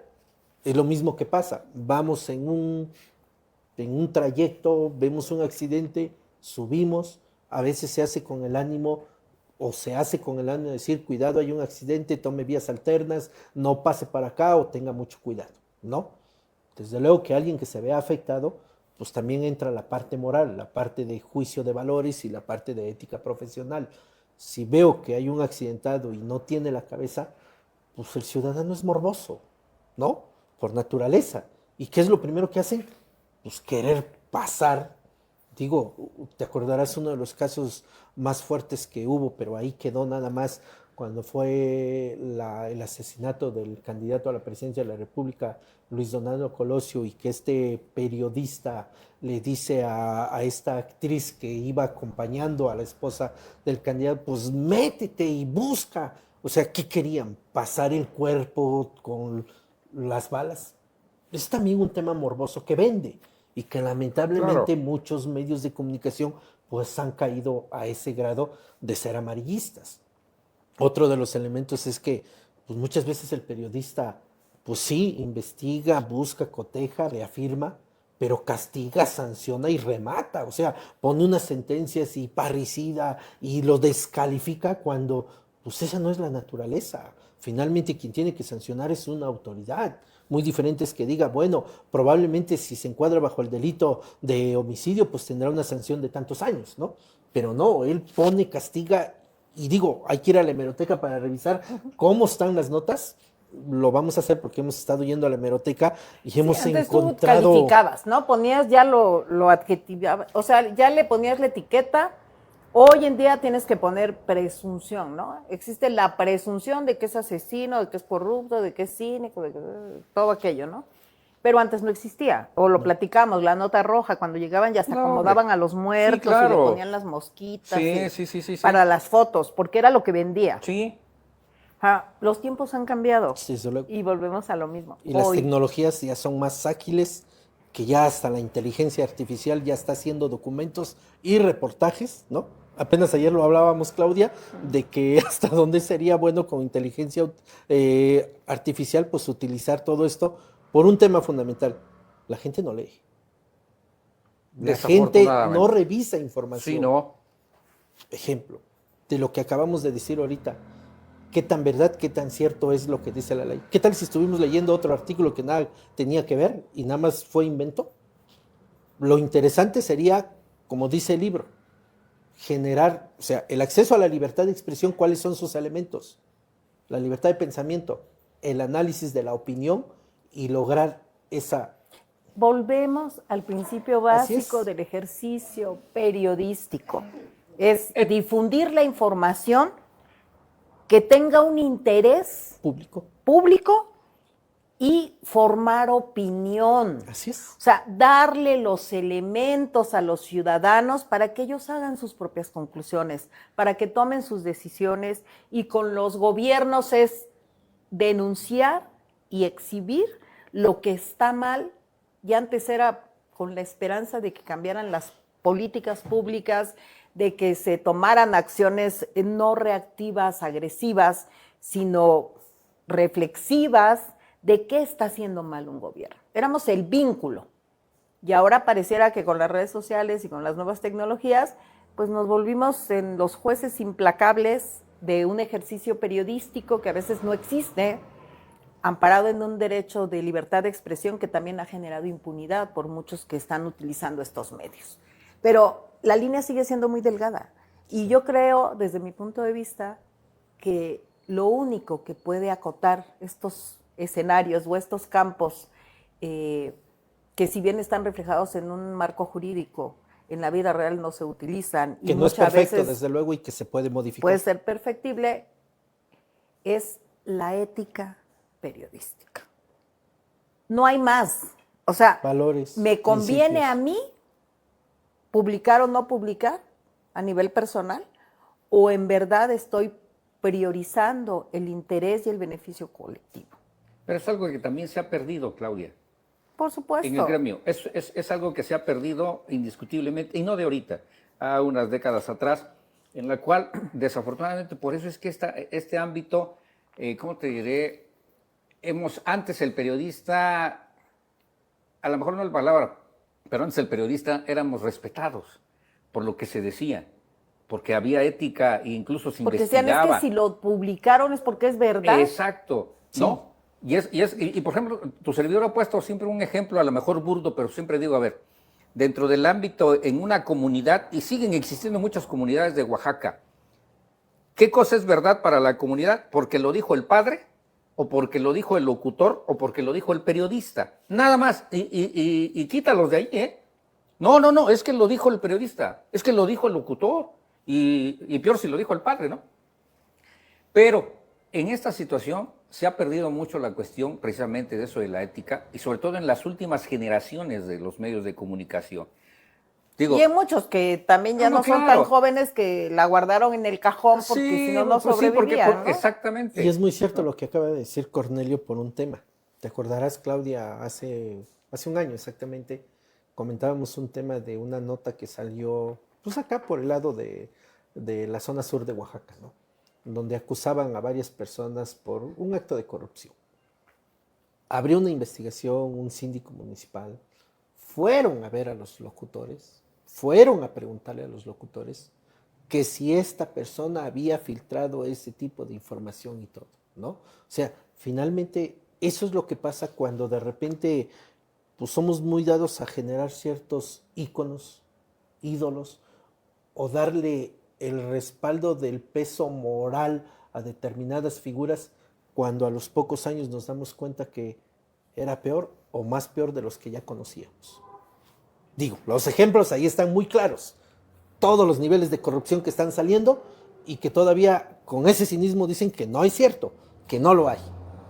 Es lo mismo que pasa. Vamos en un trayecto, vemos un accidente, subimos, a veces se hace con el ánimo de decir, cuidado, hay un accidente, tome vías alternas, no pase para acá o tenga mucho cuidado. No, desde luego que alguien que se vea afectado, pues también entra la parte moral, la parte de juicio de valores y la parte de ética profesional. Si veo que hay un accidentado y no tiene la cabeza, pues el ciudadano es morboso, ¿no? Por naturaleza. ¿Y qué es lo primero que hacen? Pues querer pasar. Digo, te acordarás uno de los casos más fuertes que hubo, pero ahí quedó nada más cuando fue el asesinato del candidato a la presidencia de la República, Luis Donaldo Colosio, y que este periodista le dice a esta actriz que iba acompañando a la esposa del candidato, pues métete y busca. O sea, ¿qué querían? ¿Pasar el cuerpo con las balas? Es también un tema morboso que vende y que lamentablemente muchos medios de comunicación pues han caído a ese grado de ser amarillistas. Otro de los elementos es que pues muchas veces el periodista, pues sí, investiga, busca, coteja, reafirma, pero castiga, sanciona y remata. O sea, pone unas sentencias y parricida y lo descalifica cuando pues esa no es la naturaleza. Finalmente quien tiene que sancionar es una autoridad. muy diferentes que diga, bueno, probablemente si se encuadra bajo el delito de homicidio, pues tendrá una sanción de tantos años, ¿no? Pero no, él pone, castiga, y digo, hay que ir a la hemeroteca para revisar cómo están las notas. Lo vamos a hacer porque hemos estado yendo a la hemeroteca y Sí, hemos antes encontrado... tú calificabas, ¿no? Ponías ya lo adjetivabas, o sea, ya le ponías la etiqueta. Hoy en día tienes que poner presunción, ¿no? Existe la presunción de que es asesino, de que es corrupto, de que es cínico, de que, todo aquello, ¿no? Pero antes no existía, o lo platicamos, la nota roja, cuando llegaban ya se No, acomodaban hombre. a los Sí, muertos y le claro. ponían las mosquitas Sí. para las fotos, porque era lo que vendía. Sí. Los tiempos han cambiado Sí, desde luego. y volvemos a lo mismo. Y las Hoy, tecnologías ya son más ágiles, que ya hasta la inteligencia artificial ya está haciendo documentos y reportajes, ¿no? Apenas ayer lo hablábamos, Claudia, de que hasta dónde sería bueno con inteligencia artificial, pues utilizar todo esto por un tema fundamental. La gente no lee. La gente no Desafortunadamente. revisa información. Sí, no. Ejemplo de lo que acabamos de decir ahorita. ¿Qué tan verdad, qué tan cierto es lo que dice la ley? ¿Qué tal si estuvimos leyendo otro artículo que nada tenía que ver y nada más fue invento? Lo interesante sería, como dice el libro, generar, o sea, el acceso a la libertad de expresión, ¿cuáles son sus elementos? La libertad de pensamiento, el análisis de la opinión y lograr esa... volvemos al principio Así básico es. del ejercicio periodístico. Es difundir la información que tenga un interés Público. público y formar opinión. Así es. O sea, darle los elementos a los ciudadanos para que ellos hagan sus propias conclusiones, para que tomen sus decisiones, y con los gobiernos es denunciar y exhibir lo que está mal. Y antes era con la esperanza de que cambiaran las políticas públicas, de que se tomaran acciones no reactivas, agresivas, sino reflexivas de qué está haciendo mal un gobierno. Éramos el vínculo. Y ahora pareciera que con las redes sociales y con las nuevas tecnologías, pues nos volvimos en los jueces implacables de un ejercicio periodístico que a veces no existe, amparado en un derecho de libertad de expresión que también ha generado impunidad por muchos que están utilizando estos medios. Pero la línea sigue siendo muy delgada. Y yo creo, desde mi punto de vista, que lo único que puede acotar estos escenarios o estos campos que si bien están reflejados en un marco jurídico, en la vida real no se utilizan. Que y no es muchas perfecto, veces desde luego, y que se puede modificar. puede ser perfectible, es la ética periodística. No hay más. O sea, valores, ¿me conviene principios. a mí publicar o no publicar a nivel personal? ¿O en verdad estoy priorizando el interés y el beneficio colectivo? Pero es algo que también se ha perdido, Claudia, Por supuesto. en el gremio. Es algo que se ha perdido indiscutiblemente, y no de ahorita, a unas décadas atrás, en la cual, desafortunadamente, por eso es que este ámbito, ¿cómo te diré? Antes el periodista, a lo mejor no es la palabra, pero antes el periodista éramos respetados por lo que se decía, porque había ética e incluso se Porque decían, investigaba. es que si lo publicaron es porque es verdad. Exacto, Sí. ¿no? Y, por ejemplo, tu servidor ha puesto siempre un ejemplo, a lo mejor burdo, pero siempre digo, a ver, dentro del ámbito, en una comunidad, y siguen existiendo muchas comunidades de Oaxaca, ¿qué cosa es verdad para la comunidad? ¿Porque lo dijo el padre? ¿O porque lo dijo el locutor? ¿O porque lo dijo el periodista? Nada más, y quítalos de ahí, ¿eh? No, es que lo dijo el periodista, es que lo dijo el locutor, y peor si lo dijo el padre, ¿no? Pero en esta situación se ha perdido mucho la cuestión precisamente de eso de la ética, y sobre todo en las últimas generaciones de los medios de comunicación. Digo, Y hay muchos que también ya no son claro. tan jóvenes que la guardaron en el cajón porque Sí, si no, no pues sí, sobrevivían, ¿no? exactamente. Y es muy cierto lo que acaba de decir Cornelio por un tema. ¿Te acordarás, Claudia, hace un año exactamente, comentábamos un tema de una nota que salió, pues acá por el lado de la zona sur de Oaxaca, ¿no? Donde acusaban a varias personas por un acto de corrupción. Abrió una investigación, un síndico municipal, fueron a ver a los locutores, fueron a preguntarle a los locutores que si esta persona había filtrado ese tipo de información y todo, ¿no? O sea, finalmente eso es lo que pasa cuando de repente pues somos muy dados a generar ciertos íconos, ídolos, o darle el respaldo del peso moral a determinadas figuras cuando a los pocos años nos damos cuenta que era peor o más peor de los que ya conocíamos. Digo, los ejemplos ahí están muy claros. Todos los niveles de corrupción que están saliendo y que todavía con ese cinismo dicen que no es cierto, que no lo hay.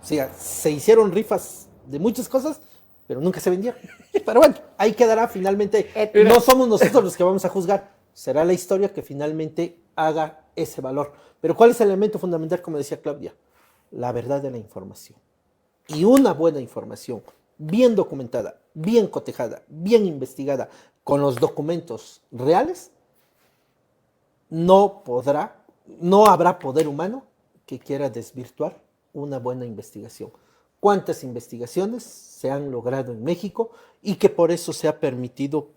O sea, se hicieron rifas de muchas cosas, pero nunca se vendieron. Pero bueno, ahí quedará finalmente. No somos nosotros los que vamos a juzgar. Será la historia que finalmente haga ese valor. Pero ¿cuál es el elemento fundamental, como decía Claudia? La verdad de la información. Y una buena información, bien documentada, bien cotejada, bien investigada, con los documentos reales, no habrá poder humano que quiera desvirtuar una buena investigación. ¿Cuántas investigaciones se han logrado en México y que por eso se ha permitido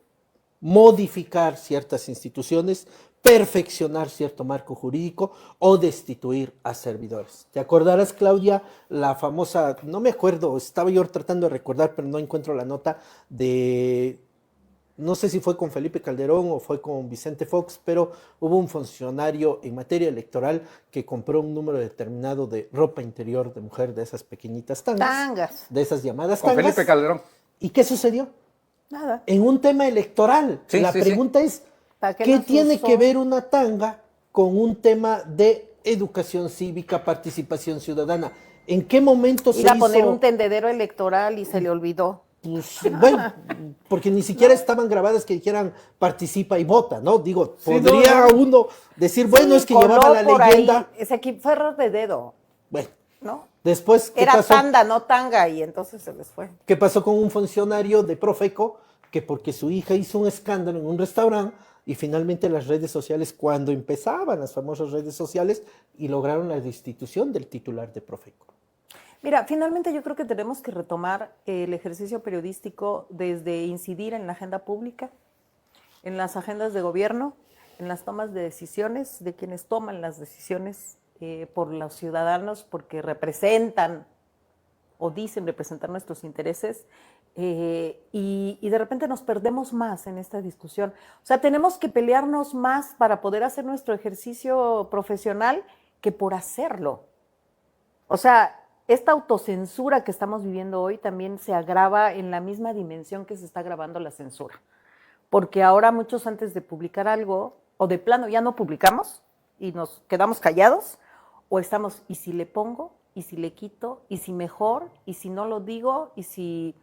modificar ciertas instituciones, perfeccionar cierto marco jurídico o destituir a servidores? ¿Te acordarás, Claudia, la famosa, no me acuerdo, estaba yo tratando de recordar, pero no encuentro la nota de... No sé si fue con Felipe Calderón o fue con Vicente Fox, pero hubo un funcionario en materia electoral que compró un número determinado de ropa interior de mujer, de esas pequeñitas tangas. De esas llamadas con tangas. Felipe Calderón. ¿Y qué sucedió? Nada. En un tema electoral. Sí, la pregunta es, ¿qué tiene que ver una tanga con un tema de educación cívica, participación ciudadana? ¿En qué momento se hizo? Iba a poner un tendedero electoral y se le olvidó. Pues, bueno, porque ni siquiera estaban grabadas que dijeran participa y vota, ¿no? Digo, Sí, podría uno decir, bueno, es que llevaba la leyenda. Ese aquí fue error de dedo. Bueno, ¿no? Después, ¿qué Era pasó? tanda, no tanga, y entonces se les fue. ¿Qué pasó con un funcionario de Profeco que porque su hija hizo un escándalo en un restaurante y finalmente las redes sociales, cuando empezaban las famosas redes sociales, y lograron la destitución del titular de Profeco? Mira, finalmente yo creo que tenemos que retomar el ejercicio periodístico desde incidir en la agenda pública, en las agendas de gobierno, en las tomas de decisiones de quienes toman las decisiones por los ciudadanos, porque representan o dicen representar nuestros intereses, y de repente nos perdemos más en esta discusión. O sea, tenemos que pelearnos más para poder hacer nuestro ejercicio profesional que por hacerlo. O sea, esta autocensura que estamos viviendo hoy también se agrava en la misma dimensión que se está agravando la censura. Porque ahora muchos antes de publicar algo, o de plano ya no publicamos y nos quedamos callados, o estamos, ¿y si le pongo? ¿Y si le quito? ¿Y si mejor? ¿Y si no lo digo? ¿Y si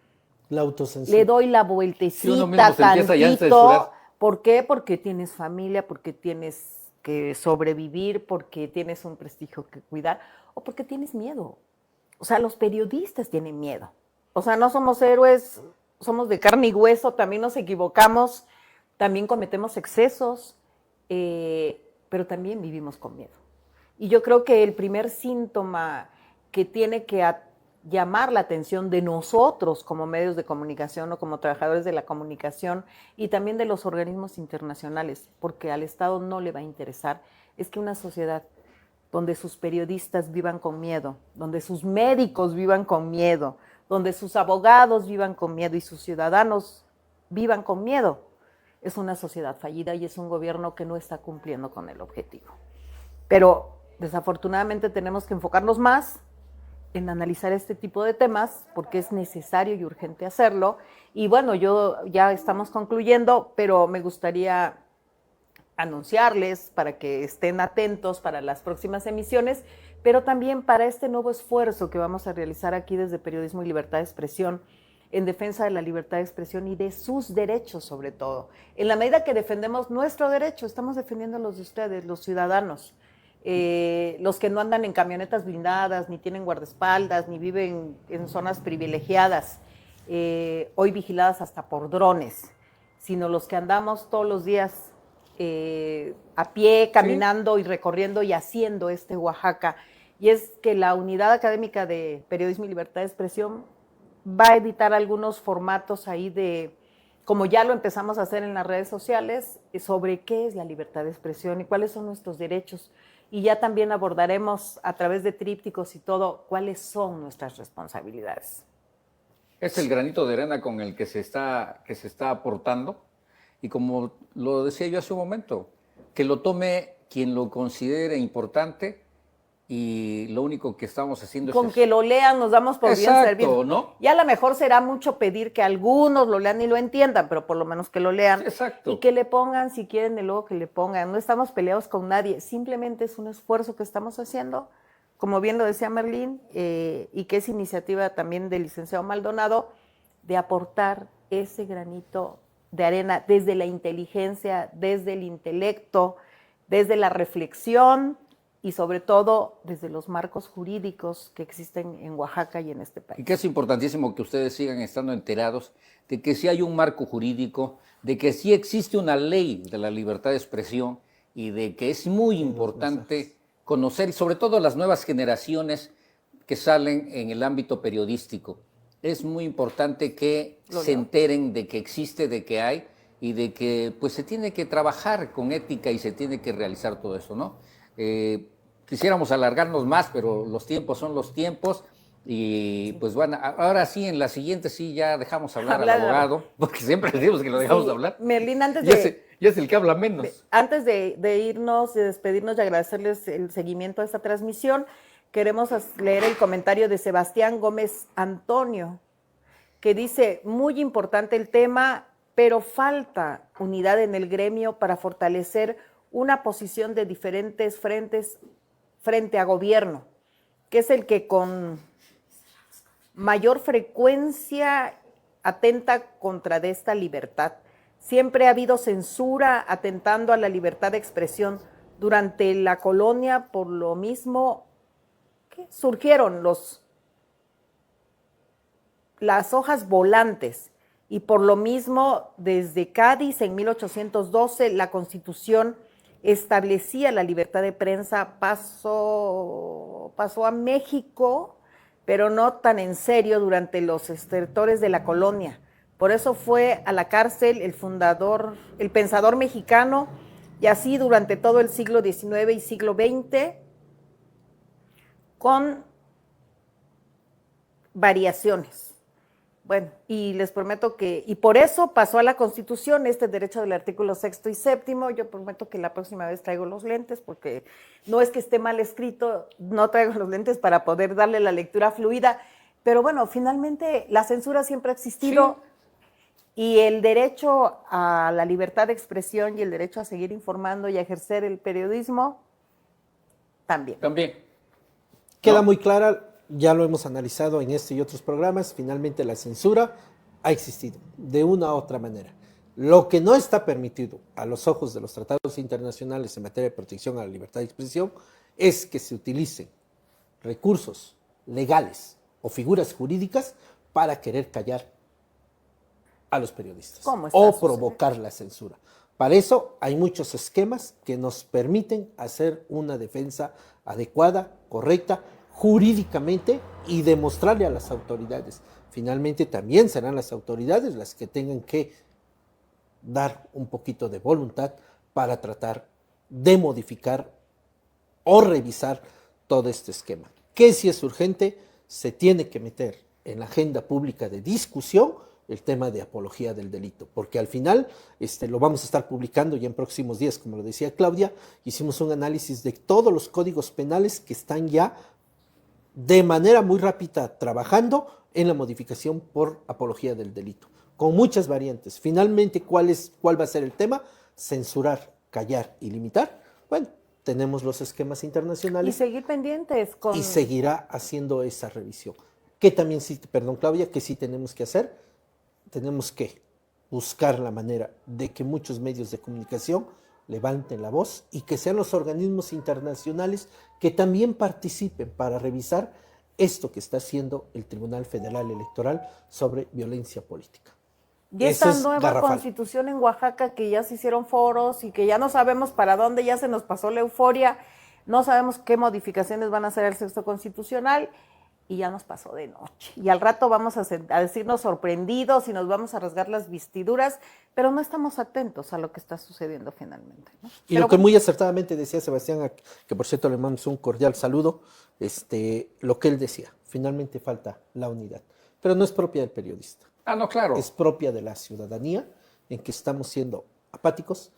la autocensura? Le doy la vueltecita tantito? ¿Por qué? Porque tienes familia, porque tienes que sobrevivir, porque tienes un prestigio que cuidar, o porque tienes miedo. O sea, los periodistas tienen miedo. O sea, no somos héroes, somos de carne y hueso, también nos equivocamos, también cometemos excesos, pero también vivimos con miedo. Y yo creo que el primer síntoma que tiene que llamar la atención de nosotros como medios de comunicación o como trabajadores de la comunicación y también de los organismos internacionales, porque al Estado no le va a interesar, es que una sociedad donde sus periodistas vivan con miedo, donde sus médicos vivan con miedo, donde sus abogados vivan con miedo y sus ciudadanos vivan con miedo, es una sociedad fallida y es un gobierno que no está cumpliendo con el objetivo. Pero desafortunadamente tenemos que enfocarnos más en analizar este tipo de temas porque es necesario y urgente hacerlo. Y bueno, ya estamos concluyendo, pero me gustaría anunciarles para que estén atentos para las próximas emisiones, pero también para este nuevo esfuerzo que vamos a realizar aquí desde Periodismo y Libertad de Expresión en defensa de la libertad de expresión y de sus derechos sobre todo. En la medida que defendemos nuestro derecho, estamos defendiendo los de ustedes, los ciudadanos, los que no andan en camionetas blindadas, ni tienen guardaespaldas, ni viven en zonas privilegiadas, hoy vigiladas hasta por drones, sino los que andamos todos los días a pie, caminando y recorriendo y haciendo este Oaxaca. Y es que la Unidad Académica de Periodismo y Libertad de Expresión va a editar algunos formatos ahí como ya lo empezamos a hacer en las redes sociales, sobre qué es la libertad de expresión y cuáles son nuestros derechos. y ya también abordaremos a través de trípticos y todo cuáles son nuestras responsabilidades. Es el granito de arena con el que se está aportando, y como lo decía yo hace un momento, que lo tome quien lo considere importante, y lo único que estamos haciendo con es que lo lean nos damos por bien servidos. ¿No? Y a lo mejor será mucho pedir que algunos lo lean y lo entiendan, pero por lo menos que lo lean. Exacto. Y que le pongan, si quieren, el logo que le pongan. No estamos peleados con nadie, simplemente es un esfuerzo que estamos haciendo, como bien lo decía Merlín, y que es iniciativa también del licenciado Maldonado, de aportar ese granito de arena desde la inteligencia, desde el intelecto, desde la reflexión, y sobre todo desde los marcos jurídicos que existen en Oaxaca y en este país. Y que es importantísimo que ustedes sigan estando enterados de que sí hay un marco jurídico, de que sí existe una ley de la libertad de expresión, y de que es muy importante conocer, y sobre todo las nuevas generaciones que salen en el ámbito periodístico. Es muy importante que se enteren de que existe, de que hay, y de que pues se tiene que trabajar con ética y se tiene que realizar todo eso, ¿no? Quisiéramos alargarnos más, pero los tiempos son los tiempos, y pues bueno, ahora sí, en la siguiente sí ya dejamos hablar al abogado, porque siempre decimos que lo dejamos de hablar. Merlín, antes ya es el que habla menos. Antes de irnos, de despedirnos y agradecerles el seguimiento a esta transmisión, queremos leer el comentario de Sebastián Gómez Antonio, que dice, muy importante el tema, pero falta unidad en el gremio para fortalecer una posición de diferentes frentes frente a gobierno, que es el que con mayor frecuencia atenta contra de esta libertad. Siempre ha habido censura atentando a la libertad de expresión. Durante la colonia, por lo mismo, surgieron las hojas volantes, y por lo mismo, desde Cádiz en 1812, la Constitución establecía la libertad de prensa, pasó a México, pero no tan en serio durante los estertores de la colonia. Por eso fue a la cárcel el pensador mexicano, y así durante todo el siglo XIX y siglo XX, con variaciones. Bueno, y les prometo y por eso pasó a la Constitución este derecho del artículo 6º y 7º. Yo prometo que la próxima vez traigo los lentes, porque no es que esté mal escrito, no traigo los lentes para poder darle la lectura fluida, pero bueno, finalmente la censura siempre ha existido, sí, y el derecho a la libertad de expresión y el derecho a seguir informando y a ejercer el periodismo también. Queda muy clara. Ya lo hemos analizado en este y otros programas, finalmente la censura ha existido de una u otra manera. Lo que no está permitido a los ojos de los tratados internacionales en materia de protección a la libertad de expresión es que se utilicen recursos legales o figuras jurídicas para querer callar a los periodistas o provocar la censura. Para eso hay muchos esquemas que nos permiten hacer una defensa adecuada, correcta, jurídicamente, y demostrarle a las autoridades. Finalmente también serán las autoridades las que tengan que dar un poquito de voluntad para tratar de modificar o revisar todo este esquema. Que si es urgente, se tiene que meter en la agenda pública de discusión el tema de apología del delito, porque al final lo vamos a estar publicando ya en próximos días, como lo decía Claudia. Hicimos un análisis de todos los códigos penales que están ya de manera muy rápida trabajando en la modificación por apología del delito, con muchas variantes. Finalmente, ¿cuál va a ser el tema? Censurar, callar y limitar. Bueno, tenemos los esquemas internacionales. Y seguir pendientes. Y seguirá haciendo esa revisión. Que también sí, perdón Claudia, que sí tenemos que hacer. Tenemos que buscar la manera de que muchos medios de comunicación levanten la voz y que sean los organismos internacionales que también participen para revisar esto que está haciendo el Tribunal Federal Electoral sobre violencia política. Y esta nueva constitución en Oaxaca, que ya se hicieron foros y que ya no sabemos para dónde, ya se nos pasó la euforia, no sabemos qué modificaciones van a hacer al texto constitucional, y ya nos pasó de noche. Y al rato vamos a decirnos sorprendidos y nos vamos a rasgar las vestiduras, pero no estamos atentos a lo que está sucediendo finalmente, ¿no? Y pero lo que muy acertadamente decía Sebastián, que por cierto le mandamos un cordial saludo, lo que él decía, finalmente falta la unidad, pero no es propia del periodista. Ah, no, claro. Es propia de la ciudadanía, en que estamos siendo apáticos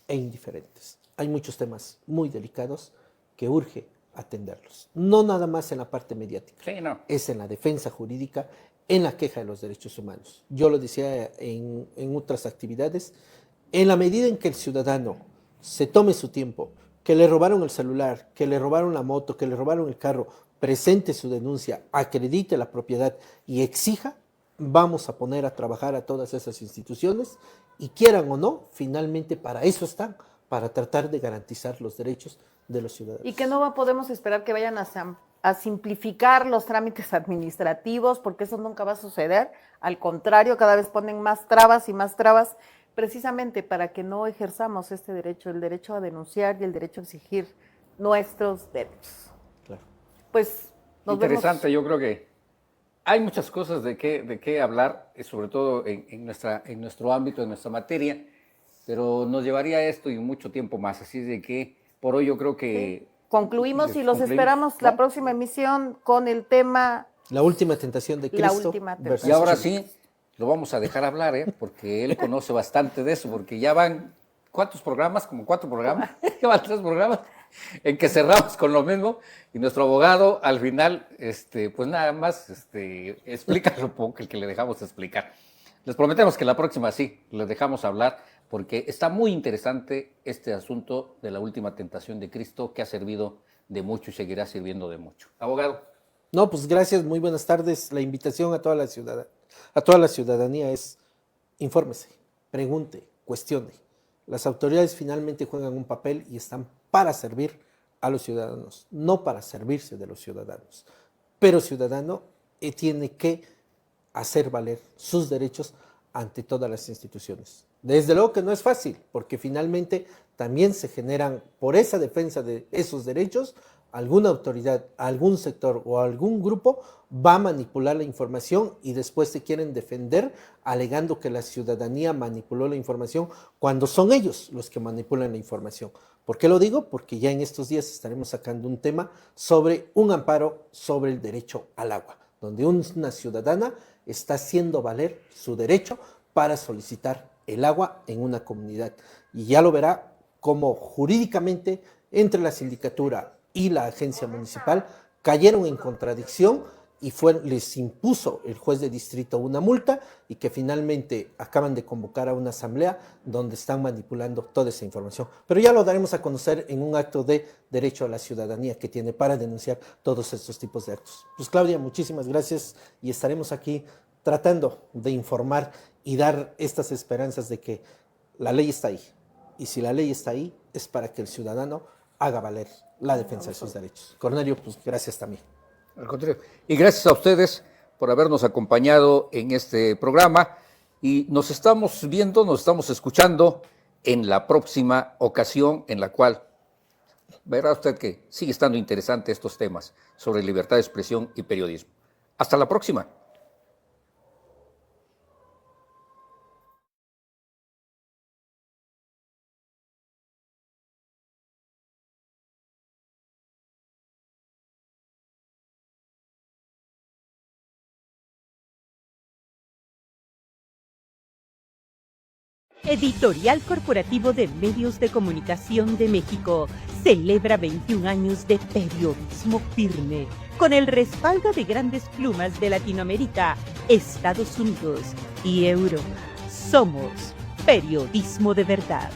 e indiferentes. Hay muchos temas muy delicados que urge atenderlos. No nada más en la parte mediática, Sí, no. es en la defensa jurídica, en la queja de los derechos humanos. Yo lo decía en otras actividades, en la medida en que el ciudadano se tome su tiempo, que le robaron el celular, que le robaron la moto, que le robaron el carro, presente su denuncia, acredite la propiedad y exija, vamos a poner a trabajar a todas esas instituciones y quieran o no, finalmente para eso están, para tratar de garantizar los derechos de los ciudadanos. Y que no podemos esperar que vayan a simplificar los trámites administrativos, porque eso nunca va a suceder. Al contrario, cada vez ponen más trabas y más trabas, precisamente para que no ejerzamos este derecho, el derecho a denunciar y el derecho a exigir nuestros derechos. Claro. Pues nos Interesante, vemos. yo creo que hay muchas cosas de qué hablar, sobre todo en nuestro ámbito, en nuestra materia, pero nos llevaría esto y mucho tiempo más, así de que por hoy yo creo que... Sí. Concluimos y los concluimos, esperamos ¿no? la próxima emisión con el tema... La última tentación de Cristo. La última tentación. versus Y ahora Chile. sí, lo vamos a dejar hablar, porque él conoce bastante de eso, porque ya van, ¿cuántos programas? Como 4 programas, ya van 3 programas, en que cerramos con lo mismo, y nuestro abogado al final, pues nada más, explica un poco el que le dejamos explicar. Les prometemos que la próxima sí, les dejamos hablar, porque está muy interesante este asunto de la última tentación de Cristo, que ha servido de mucho y seguirá sirviendo de mucho. Abogado. No, pues gracias, muy buenas tardes. La invitación a toda la ciudadanía es infórmese, pregunte, cuestione. Las autoridades finalmente juegan un papel y están para servir a los ciudadanos, no para servirse de los ciudadanos. Pero ciudadano tiene que hacer valer sus derechos ante todas las instituciones. Desde luego que no es fácil, porque finalmente también se generan, por esa defensa de esos derechos, alguna autoridad, algún sector o algún grupo va a manipular la información y después se quieren defender alegando que la ciudadanía manipuló la información cuando son ellos los que manipulan la información. ¿Por qué lo digo? Porque ya en estos días estaremos sacando un tema sobre un amparo sobre el derecho al agua, donde una ciudadana está haciendo valer su derecho para solicitar el agua en una comunidad. Y ya lo verá cómo jurídicamente entre la sindicatura y la agencia municipal cayeron en contradicción y les impuso el juez de distrito una multa y que finalmente acaban de convocar a una asamblea donde están manipulando toda esa información. Pero ya lo daremos a conocer en un acto de derecho a la ciudadanía que tiene para denunciar todos estos tipos de actos. Pues Claudia, muchísimas gracias y estaremos aquí tratando de informar y dar estas esperanzas de que la ley está ahí. Y si la ley está ahí, es para que el ciudadano haga valer la defensa de sus derechos. Cornelio, pues gracias también. Al contrario. Y gracias a ustedes por habernos acompañado en este programa. Y nos estamos viendo, nos estamos escuchando en la próxima ocasión en la cual verá usted que sigue estando interesante estos temas sobre libertad de expresión y periodismo. Hasta la próxima. Editorial Corporativo de Medios de Comunicación de México celebra 21 años de periodismo firme, con el respaldo de grandes plumas de Latinoamérica, Estados Unidos y Europa. Somos periodismo de verdad.